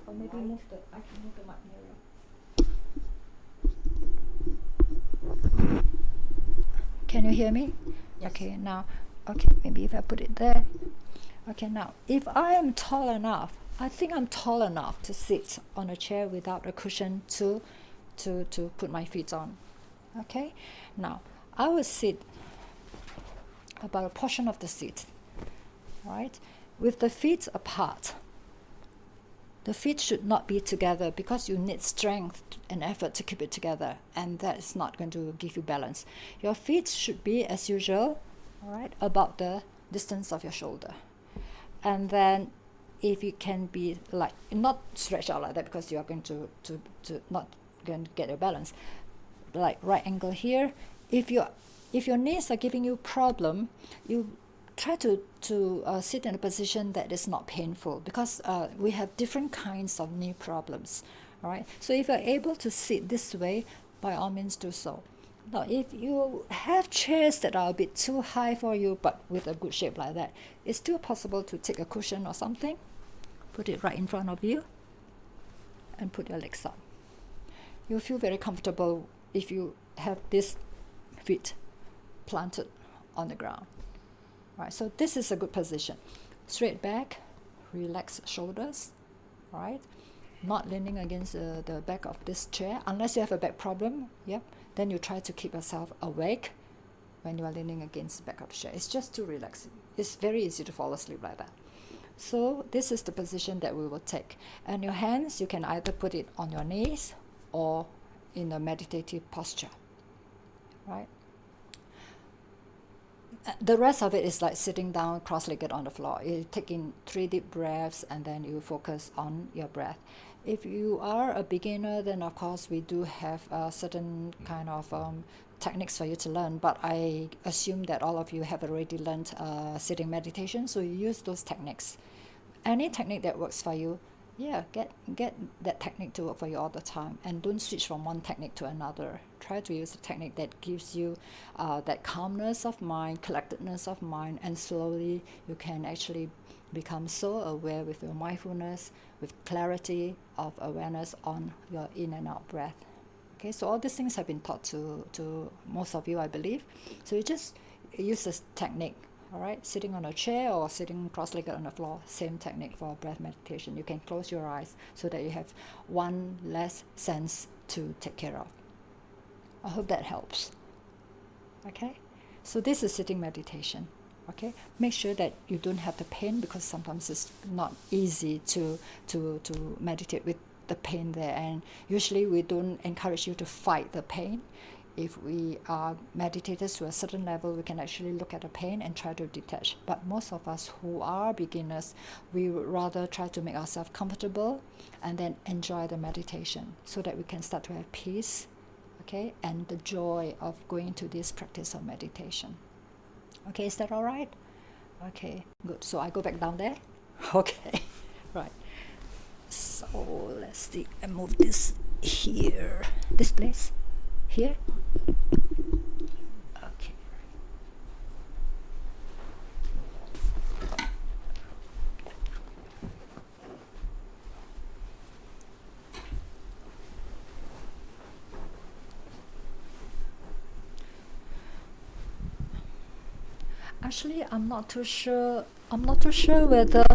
Or maybe I can move the mic nearer. Can you hear me? Yes. Okay, now, maybe if I put it there. Okay, now, if I am tall enough, I think I'm tall enough to sit on a chair without a cushion to put my feet on. Okay, now, I will sit about a portion of the seat, right? With the feet apart. The feet should not be together because you need strength and effort to keep it together, and that is not going to give you balance. Your feet should be, as usual, all right, about the distance of your shoulder. And then if you can be like, not stretch out like that because you are going to not going to get your balance, like right angle here. If your knees are giving you problem, you try to sit in a position that is not painful, because we have different kinds of knee problems. All right. So if you're able to sit this way, by all means do so. Now, if you have chairs that are a bit too high for you, but with a good shape like that, it's still possible to take a cushion or something, put it right in front of you, and put your legs up. You'll feel very comfortable if you have these feet planted on the ground. Right, so this is a good position. Straight back, relaxed shoulders, right? Not leaning against the back of this chair, unless you have a back problem. Yep. Then you try to keep yourself awake when you are leaning against the back of the chair. It's just too relaxing. It's very easy to fall asleep like that. So this is the position that we will take. And your hands, you can either put it on your knees or in a meditative posture, right? The rest of it is like sitting down cross-legged on the floor. You take in 3 deep breaths and then you focus on your breath. If you are a beginner, then of course we do have certain kind of techniques for you to learn, but I assume that all of you have already learned sitting meditation, so you use those techniques. Any technique that works for you, get that technique to work for you all the time, and don't switch from one technique to another. Try to use a technique that gives you that calmness of mind, collectedness of mind, and slowly you can actually become so aware with your mindfulness, with clarity of awareness on your in and out breath. Okay, so all these things have been taught to most of you, I believe. So you just use this technique. All right, sitting on a chair or sitting cross-legged on the floor, same technique for breath meditation. You can close your eyes so that you have one less sense to take care of. I hope that helps. Okay, so this is sitting meditation. Okay, make sure that you don't have the pain, because sometimes it's not easy to meditate with the pain there, and usually we don't encourage you to fight the pain. If we are meditators to a certain level, we can actually look at the pain and try to detach. But most of us who are beginners, we would rather try to make ourselves comfortable and then enjoy the meditation so that we can start to have peace, okay, and the joy of going to this practice of meditation. Okay, is that all right? Okay, good. So I go back down there? Okay, right. So let's see, I move this here, this place. Here? Okay. Actually, I'm not too sure whether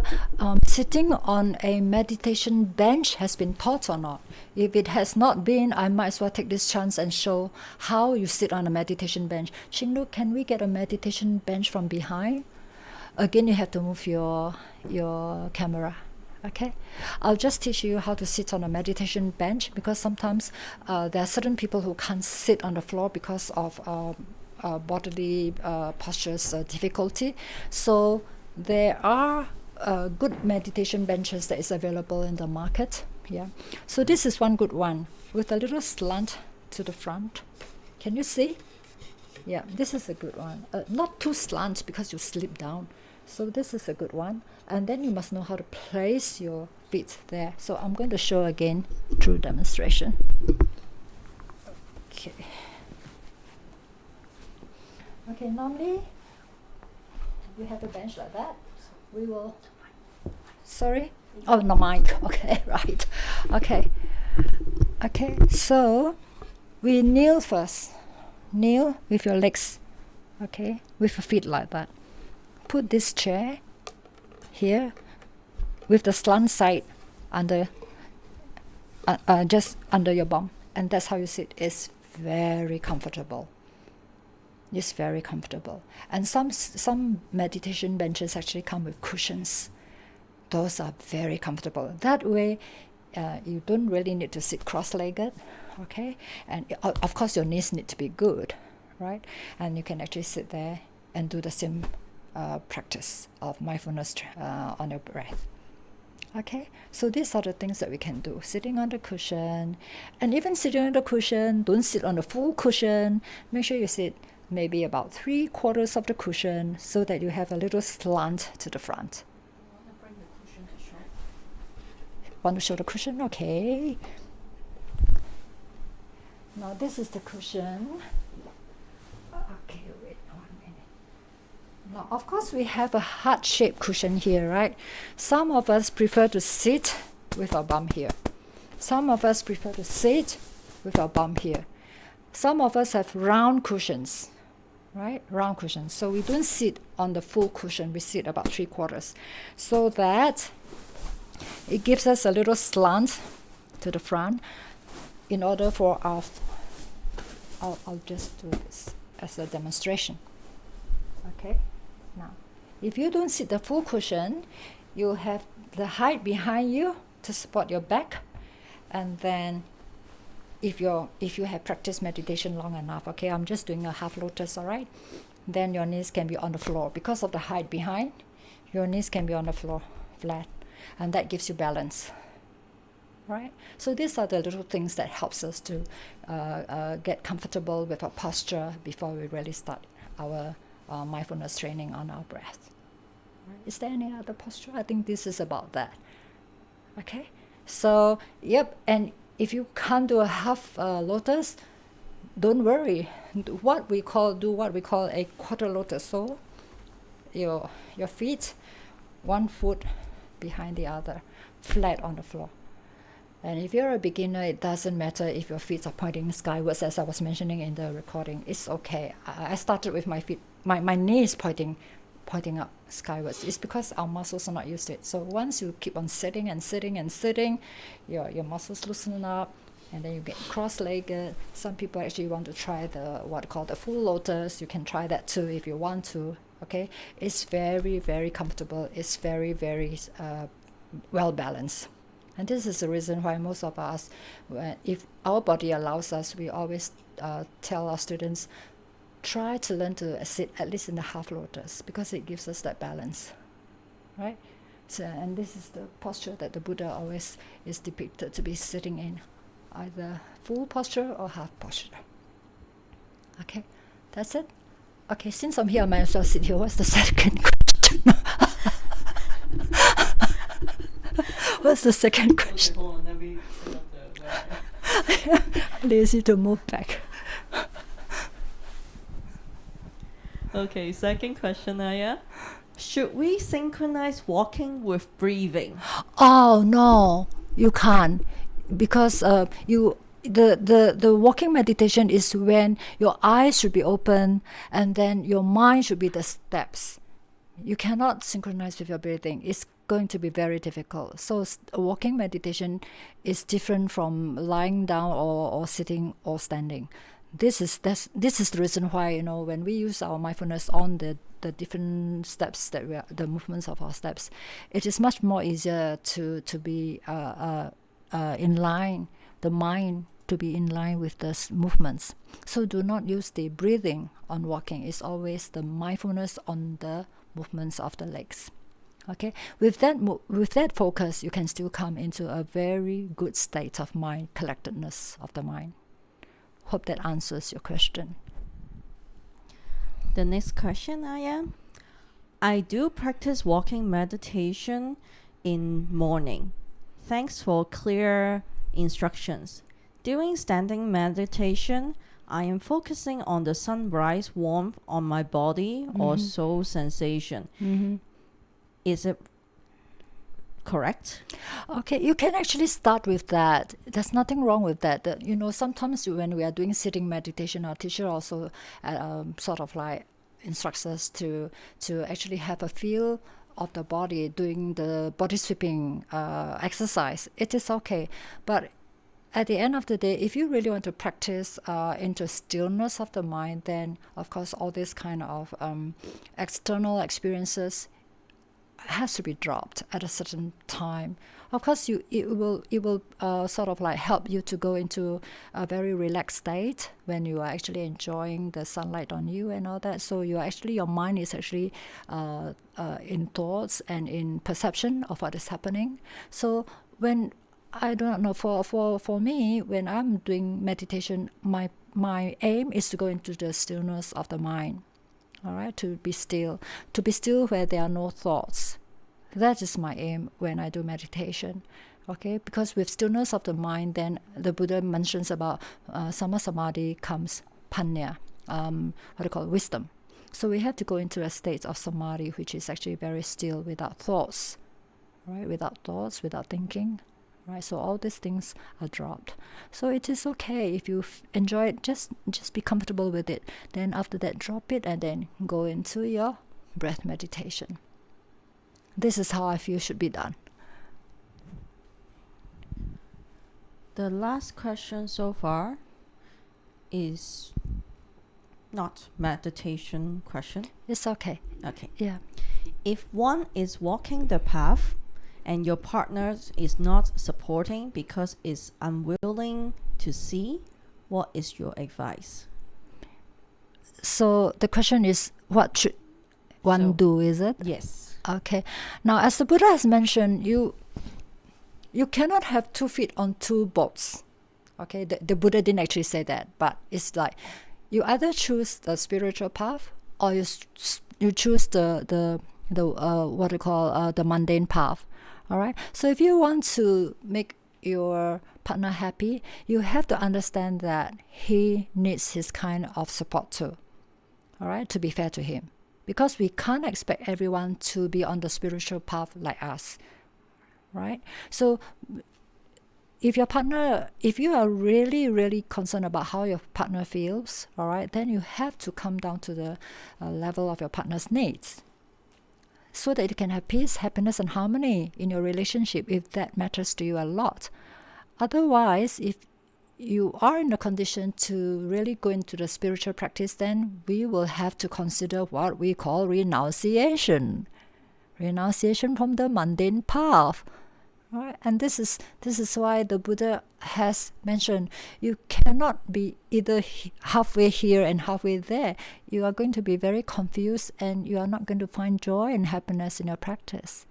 sitting on a meditation bench has been taught or not. If it has not been, I might as well take this chance and show how you sit on a meditation bench. Xinglu, can we get a meditation bench from behind? Again, you have to move your camera. Okay, I'll just teach you how to sit on a meditation bench, because sometimes there are certain people who can't sit on the floor because of bodily postures difficulty. So there are good meditation benches that is available in the market. Yeah. So this is one good one with a little slant to the front. Can you see? Yeah, this is a good one. Not too slant because you slip down. So this is a good one. And then you must know how to place your feet there. So I'm going to show again through demonstration. Okay. Okay, normally you have a bench like that. We will. Sorry? Oh, no mic. Okay, right. Okay. Okay, so we kneel first. Kneel with your legs. Okay, with your feet like that. Put this chair here with the slant side under, just under your bum, and that's how you sit. It's very comfortable. It's very comfortable. And some meditation benches actually come with cushions. Those are very comfortable. That way, you don't really need to sit cross-legged, okay? And of course, your knees need to be good, right? And you can actually sit there and do the same practice of mindfulness on your breath. Okay, so these are the things that we can do. Sitting on the cushion, and even sitting on the cushion, don't sit on the full cushion. Make sure you sit maybe about 3/4 of the cushion so that you have a little slant to the front. Want to show the cushion? Okay. Now this is the cushion. Okay, wait 1 minute. Now, of course, we have a heart-shaped cushion here, right? Some of us prefer to sit with our bum here. Some of us prefer to sit with our bum here. Some of us have round cushions, right? Round cushions. So we don't sit on the full cushion. We sit about 3/4, so that it gives us a little slant to the front in order for our... I'll just do this as a demonstration. Okay. Now, if you don't sit the full cushion, you have the height behind you to support your back, and then if you have practiced meditation long enough, okay, I'm just doing a half lotus, all right? then your knees can be on the floor. Because of the height behind, your knees can be on the floor, flat, and that gives you balance. Right? So these are the little things that helps us to get comfortable with our posture before we really start our mindfulness training on our breath. Right? Is there any other posture? I think this is about that. Okay? So, yep, and if you can't do a half lotus, don't worry. Do what we call a quarter lotus. So your feet, one foot behind the other, flat on the floor. And if you're a beginner, it doesn't matter if your feet are pointing skywards, as I was mentioning in the recording. It's okay. I started with my feet, my knees pointing up skywards. It's because our muscles are not used to it. So once you keep on sitting and sitting and sitting, your muscles loosen up, and then you get cross-legged. Some people actually want to try what called the full lotus. You can try that too if you want to. Okay, it's very, very comfortable. It's very, very well balanced. And this is the reason why most of us, if our body allows us, we always tell our students, try to learn to sit at least in the half lotus, because it gives us that balance, right? So, and this is the posture that the Buddha always is depicted to be sitting in, either full posture or half posture. Okay, that's it. Okay, since I'm here, I might as well sit here. What's the second question? What's the second question? Okay, hold on, let me set up the Lazy to move back. Okay, second question, Ayya. Should we synchronize walking with breathing? Oh no, you can't, because the walking meditation is when your eyes should be open and then your mind should be the steps. You cannot synchronize with your breathing. It's going to be very difficult. So walking meditation is different from lying down or sitting or standing. This is the reason why, when we use our mindfulness on the different steps the movements of our steps, it is much more easier to be in line, the mind to be in line with the movements. So do not use the breathing on walking. It's always the mindfulness on the movements of the legs. Okay, with that focus, you can still come into a very good state of mind, collectedness of the mind. Hope that answers your question. The next question, Ayya. I do practice walking meditation in morning. Thanks for clear instructions. During standing meditation, I am focusing on the sunrise warmth on my body or soul sensation. Is it correct? Okay, you can actually start with that. There's nothing wrong with that. Sometimes when we are doing sitting meditation, our teacher also sort of like instructs us to actually have a feel of the body doing the body sweeping exercise. It is okay, but at the end of the day, if you really want to practice into stillness of the mind, then of course all these kind of external experiences has to be dropped at a certain time. Of course, it will sort of like help you to go into a very relaxed state when you are actually enjoying the sunlight on you and all that. So your mind is actually in thoughts and in perception of what is happening. So when I don't know, for me, when I'm doing meditation, my aim is to go into the stillness of the mind. All right, to be still where there are no thoughts. That is my aim when I do meditation. Okay, because with stillness of the mind, then the Buddha mentions about sama samadhi comes panya, wisdom. So we have to go into a state of samadhi, which is actually very still, without thoughts, right? Without thoughts, without thinking. Right, so all these things are dropped. So it is okay if you enjoy it. Just be comfortable with it. Then after that, drop it and then go into your breath meditation. This is how I feel should be done. The last question so far is not meditation question. It's okay. Okay. Yeah. If one is walking the path and your partner is not supporting because is unwilling to see, what is your advice? So the question is, what should one do, is it? Yes. Okay. Now, as the Buddha has mentioned, you cannot have 2 feet on 2 boats. Okay, the Buddha didn't actually say that, but it's like you either choose the spiritual path or you choose the what we call the mundane path. All right. So if you want to make your partner happy, you have to understand that he needs his kind of support too. All right, to be fair to him, because we can't expect everyone to be on the spiritual path like us. Right. So if you are really, really concerned about how your partner feels, all right, then you have to come down to the level of your partner's needs, so that you can have peace, happiness, and harmony in your relationship, if that matters to you a lot. Otherwise, if you are in a condition to really go into the spiritual practice, then we will have to consider what we call renunciation from the mundane path. Right? And this is why the Buddha has mentioned you cannot be either halfway here and halfway there. You are going to be very confused, and you are not going to find joy and happiness in your practice.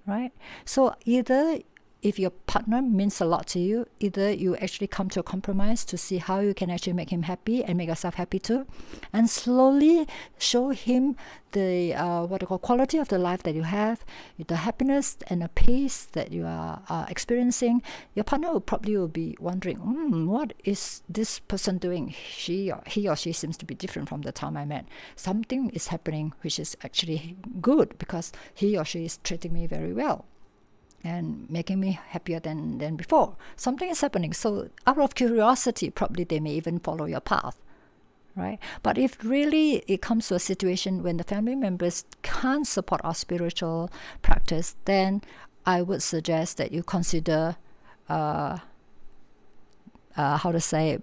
Right? So either, if your partner means a lot to you, either you actually come to a compromise to see how you can actually make him happy and make yourself happy too, and slowly show him the what we call quality of the life that you have, the happiness and the peace that you are experiencing. Your partner will be wondering, what is this person doing? He or she seems to be different from the time I met. Something is happening which is actually good, because he or she is treating me very well and making me happier than before. Something is happening. So out of curiosity, probably they may even follow your path. Right? But if really it comes to a situation when the family members can't support our spiritual practice, then I would suggest that you consider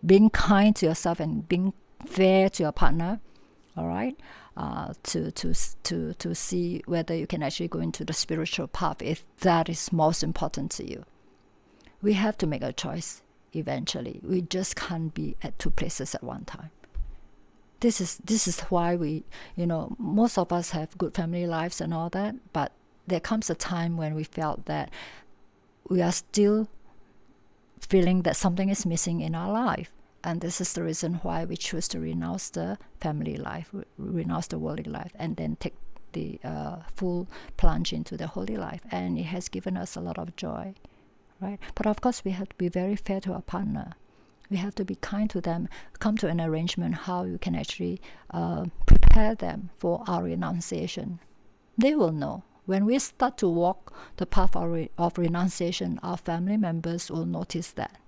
being kind to yourself and being fair to your partner. All right, to see whether you can actually go into the spiritual path, if that is most important to you. We have to make a choice eventually. We just can't be at 2 places at one time. This is why we, most of us have good family lives and all that, but there comes a time when we felt that we are still feeling that something is missing in our life. And this is the reason why we choose to renounce the family life, renounce the worldly life, and then take the full plunge into the holy life. And it has given us a lot of joy, right? But of course, we have to be very fair to our partner. We have to be kind to them, come to an arrangement how you can actually prepare them for our renunciation. They will know. When we start to walk the path of renunciation, our family members will notice that.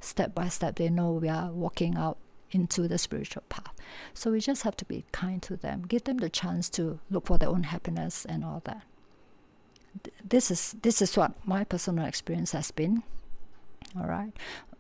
Step by step, they know we are walking out into the spiritual path. So we just have to be kind to them, give them the chance to look for their own happiness and all that. This is what my personal experience has been. All right.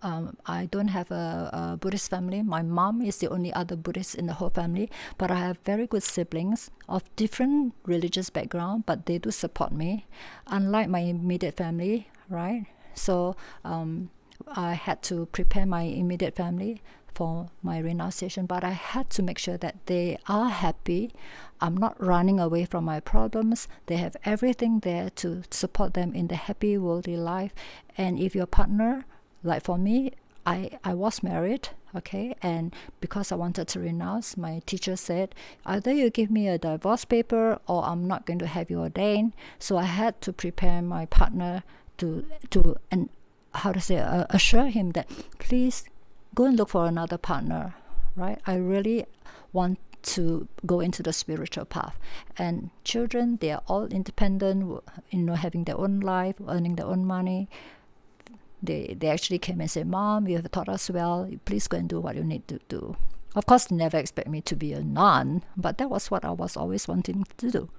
I don't have a Buddhist family. My mom is the only other Buddhist in the whole family, but I have very good siblings of different religious background, but they do support me, unlike my immediate family, right? So I had to prepare my immediate family for my renunciation, but I had to make sure that they are happy. I'm not running away from my problems. They have everything there to support them in the happy worldly life. And if your partner, like for me, I was married, okay, and because I wanted to renounce, my teacher said, either you give me a divorce paper or I'm not going to have you ordained. So I had to prepare my partner to assure him that please go and look for another partner, right? I really want to go into the spiritual path. And children, they are all independent, having their own life, earning their own money. They actually came and said, Mom, you have taught us well, please go and do what you need to do. Of course, they never expect me to be a nun, but that was what I was always wanting to do,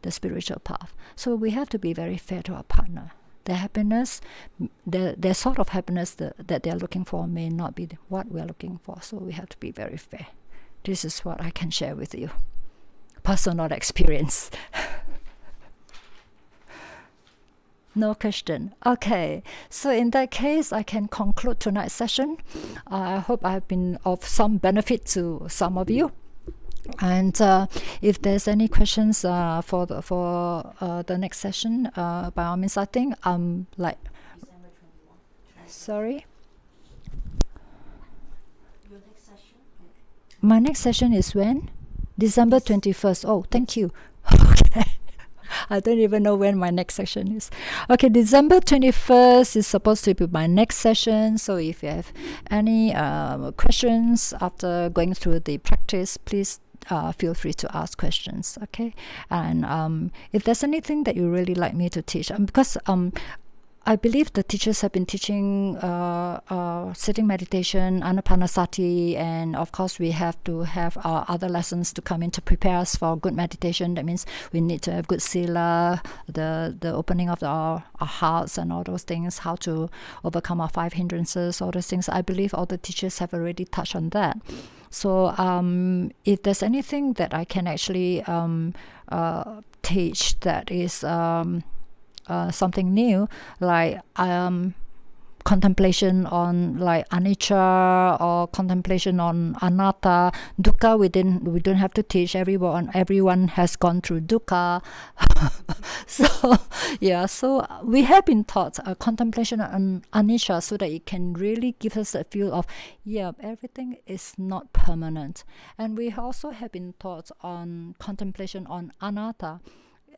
the spiritual path. So we have to be very fair to our partner. Their happiness, their sort of happiness that they're looking for may not be what we're looking for. So we have to be very fair. This is what I can share with you. Personal experience. No question. Okay, so in that case, I can conclude tonight's session. I hope I have been of some benefit to some of you. And if there's any questions for the next session, by all means, I think like, December 21. sorry, Your next session? my next session is when? December Yes. 21st. Oh, thank you. Okay. I don't even know when my next session is. Okay, December 21st is supposed to be my next session. So if you have any questions after going through the practice, please feel free to ask questions. Okay, and if there's anything that you really like me to teach, because I believe the teachers have been teaching sitting meditation, anapanasati, and of course we have to have other lessons to come in to prepare us for good meditation. That means we need to have good sila, the opening of our hearts and all those things, how to overcome our 5 hindrances, all those things. I believe all the teachers have already touched on that. So if there's anything that I can actually teach that is something new, like contemplation on like anicca or contemplation on anatta, dukkha, we don't have to teach. Everyone has gone through dukkha. So yeah, so we have been taught contemplation on anicca, so that it can really give us a feel of, yeah, everything is not permanent. And we also have been taught on contemplation on anatta.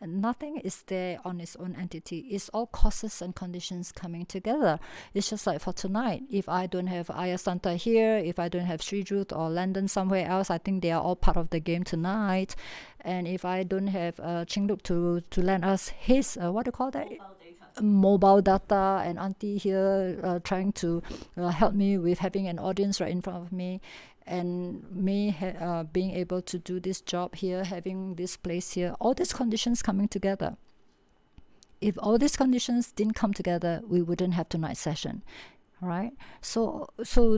Nothing is there on its own entity. It's all causes and conditions coming together. It's just like for tonight, if I don't have Ayya Santa here, if I don't have Sri Jut or Landon somewhere else, I think they are all part of the game tonight. And if I don't have Chingluk to lend us his what do you call that, mobile data, and Auntie here trying to help me with having an audience right in front of me, and me being able to do this job here, having this place here, all these conditions coming together. If all these conditions didn't come together, we wouldn't have tonight's session, right? So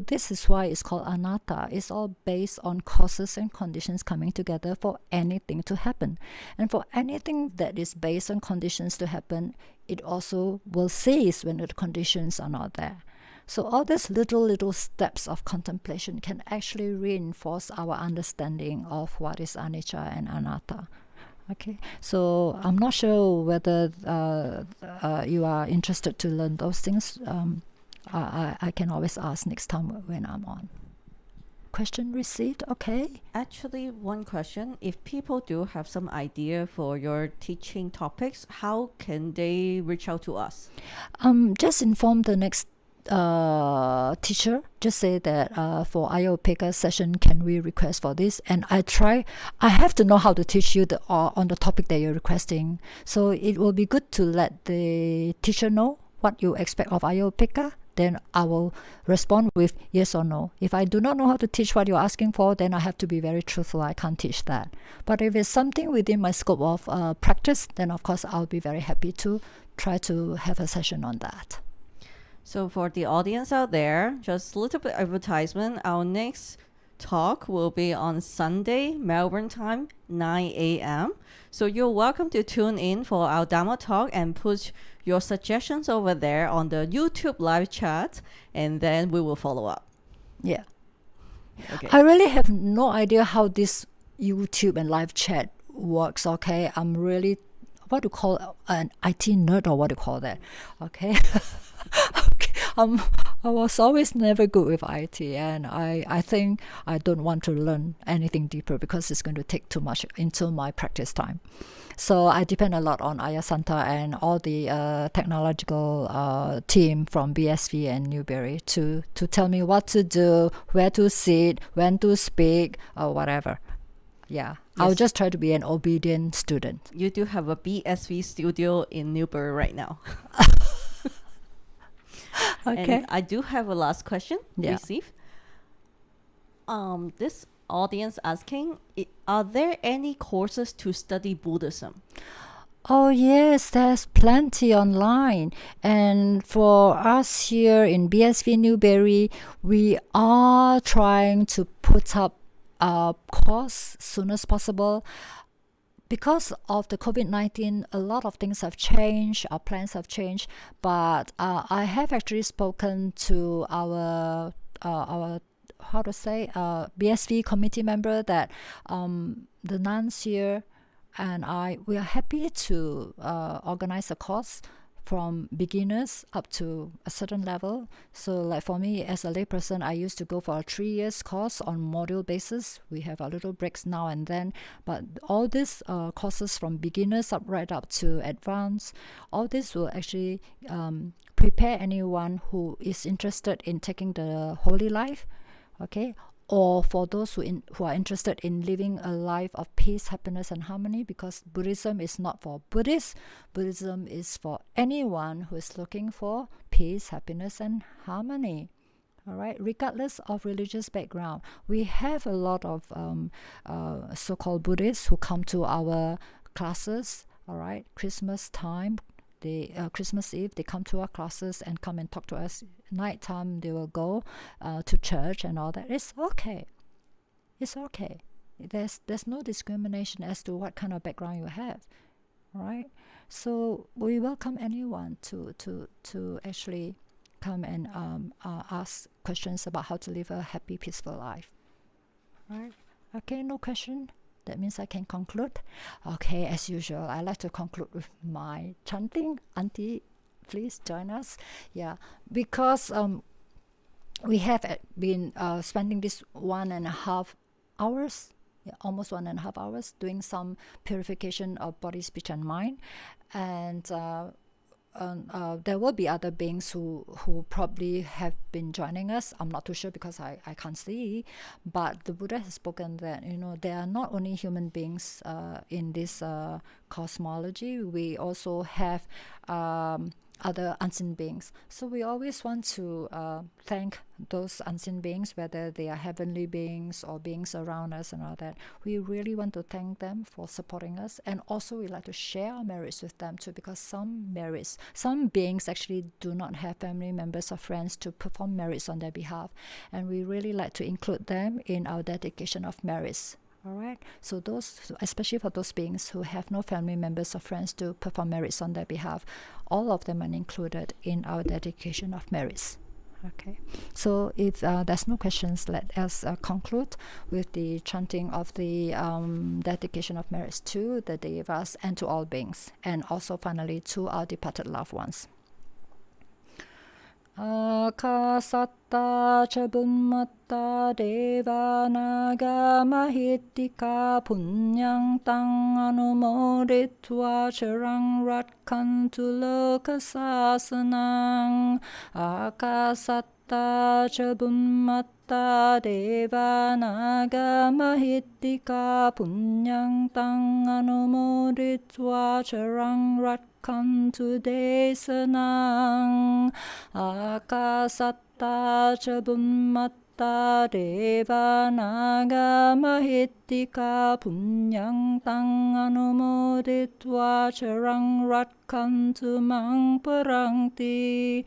this is why it's called anatta. It's all based on causes and conditions coming together for anything to happen. And for anything that is based on conditions to happen, it also will cease when the conditions are not there. So all these little steps of contemplation can actually reinforce our understanding of what is anicca and anatta. Okay, so I'm not sure whether you are interested to learn those things. I can always ask next time when I'm on. Question received? Okay. Actually, one question. If people do have some idea for your teaching topics, how can they reach out to us? Just inform the next teacher. Just say that for Ayya Upekkha session, can we request for this? And I have to know how to teach you on the topic that you're requesting. So it will be good to let the teacher know what you expect of Ayya Upekkha. Then I will respond with yes or no. If I do not know how to teach what you're asking for, then I have to be very truthful. I can't teach that. But if it's something within my scope of practice, then of course I'll be very happy to try to have a session on that. So for the audience out there, just a little bit advertisement. Our next talk will be on Sunday, Melbourne time, 9 a.m. So you're welcome to tune in for our Dhamma talk and put your suggestions over there on the YouTube live chat, and then we will follow up. Yeah. Okay. I really have no idea how this YouTube and live chat works, okay? I'm really, what do you call an IT nerd, or what do you call that? Okay. Okay. I was always never good with IT, and I think I don't want to learn anything deeper because it's going to take too much into my practice time. So I depend a lot on Ayya Santa and all the technological team from BSV and Newbury to tell me what to do, where to sit, when to speak, or whatever. Yeah, I'll Yes. just try to be an obedient student. You do have a BSV studio in Newbury right now. Okay. And I do have a last question Yeah. received. This audience asking, are there any courses to study Buddhism? Oh yes, there's plenty online. And for us here in BSV Newbury, we are trying to put up a course soon as possible. Because of the COVID-19, a lot of things have changed, our plans have changed, but I have actually spoken to our how to say, BSV committee member, that the nuns here and we are happy to organize a course from beginners up to a certain level. So like for me as a layperson, I used to go for a 3 years course on module basis. We have our little breaks now and then, but all these courses from beginners right up to advanced, all this will actually prepare anyone who is interested in taking the holy life, okay, or for those who are interested in living a life of peace, happiness, and harmony, because Buddhism is not for Buddhists. Buddhism is for anyone who is looking for peace, happiness, and harmony. All right, regardless of religious background. We have a lot of so-called Buddhists who come to our classes. All right, Christmas time, Christmas Eve, they come to our classes and come and talk to us. Nighttime, they will go to church and all that. It's okay. It's okay. There's no discrimination as to what kind of background you have, right? So we welcome anyone to actually come and ask questions about how to live a happy, peaceful life, right? Okay, no question. That means I can conclude. Okay, as usual, I like to conclude with my chanting. Auntie, please join us. Yeah, because we have been spending this 1.5 hours, almost 1.5 hours, doing some purification of body, speech, and mind. And there will be other beings who probably have been joining us. I'm not too sure because I can't see. But the Buddha has spoken that, there are not only human beings in this cosmology. We also have other unseen beings. So we always want to thank those unseen beings, whether they are heavenly beings or beings around us and all that. We really want to thank them for supporting us, and also we like to share our merits with them too, because some beings actually do not have family members or friends to perform merits on their behalf, and we really like to include them in our dedication of merits. All right, so those, especially for those beings who have no family members or friends to perform merits on their behalf, all of them are included in our dedication of merits. Okay, so if there's no questions, let us conclude with the chanting of the dedication of merits to the Devas and to all beings, and also finally to our departed loved ones. Akasatta ca buddhatta deva naga mahittika punyang tang anumoditva charang ratkantu loka sasanang. Akasatta ca buddhatta deva naga mahittika punyang tang anumoditva charang ratkantu desanang. Akasatta ca buddhatta deva naga mahittika punyang tang anumoditva charang ratkantu mang parangti.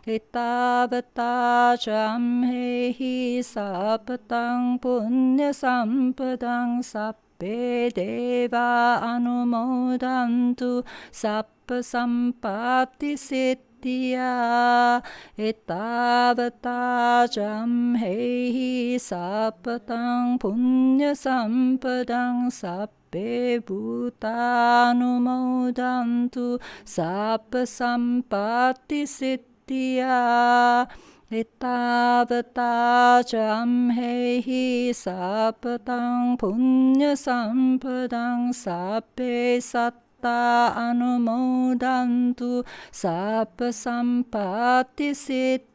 Etavata camhehi sapatang punya sampadang sappe deva anumodantu sappa sampati siddhya. Etavata camhehi sapatang punya sampadang sappe bhutanumodantu sappa sampati siddhya. Etavata camhehi sapatang punya sampadang sappe satta anumodantu sappa sampati siddhya.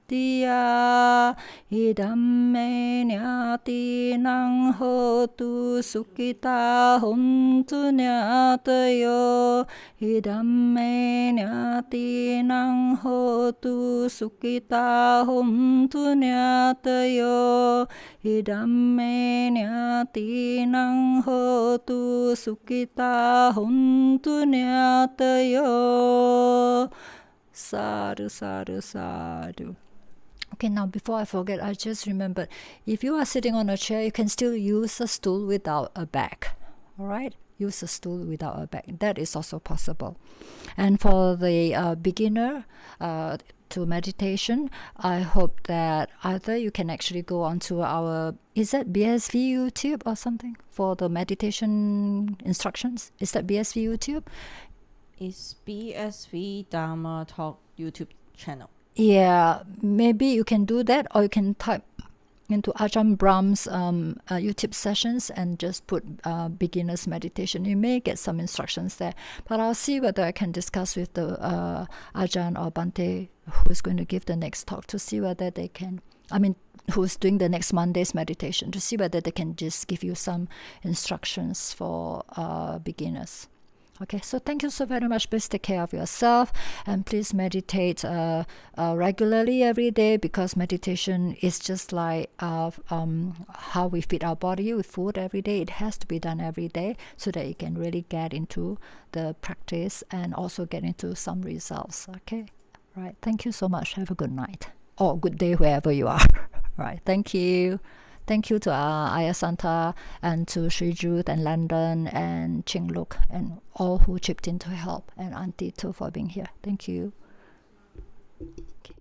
Idamme nyatinang hotu sukhita hontu nyatayo. Idamme nyatinang hotu sukhita hontu nyatayo. Idamme nyatinang hotu sukhita hontu nyatayo. Sadhu, sadhu, sadhu. Okay, now before I forget, I just remembered, if you are sitting on a chair, you can still use a stool without a back. All right? use a stool without a back. That is also possible. And for the beginner to meditation, I hope that either you can actually go onto our, is that BSV YouTube or something for the meditation instructions? Is that BSV YouTube? It's BSV Dhamma Talk YouTube channel. Yeah, maybe you can do that, or you can type into Ajahn Brahm's YouTube sessions and just put beginner's meditation. You may get some instructions there, but I'll see whether I can discuss with the Ajahn or Bante who is going to give the next talk to see whether they can, who's doing the next Monday's meditation, to see whether they can just give you some instructions for beginners. Okay, so thank you so very much. Please take care of yourself, and please meditate regularly every day, because meditation is just like how we feed our body with food every day. It has to be done every day so that you can really get into the practice and also get into some results. Okay, right. Thank you so much. Have a good night or good day wherever you are. Right. Thank you. Thank you to Ayya Santa and to Sri Jude and Landon and Ching Luk and all who chipped in to help, and Auntie too for being here. Thank you. Okay.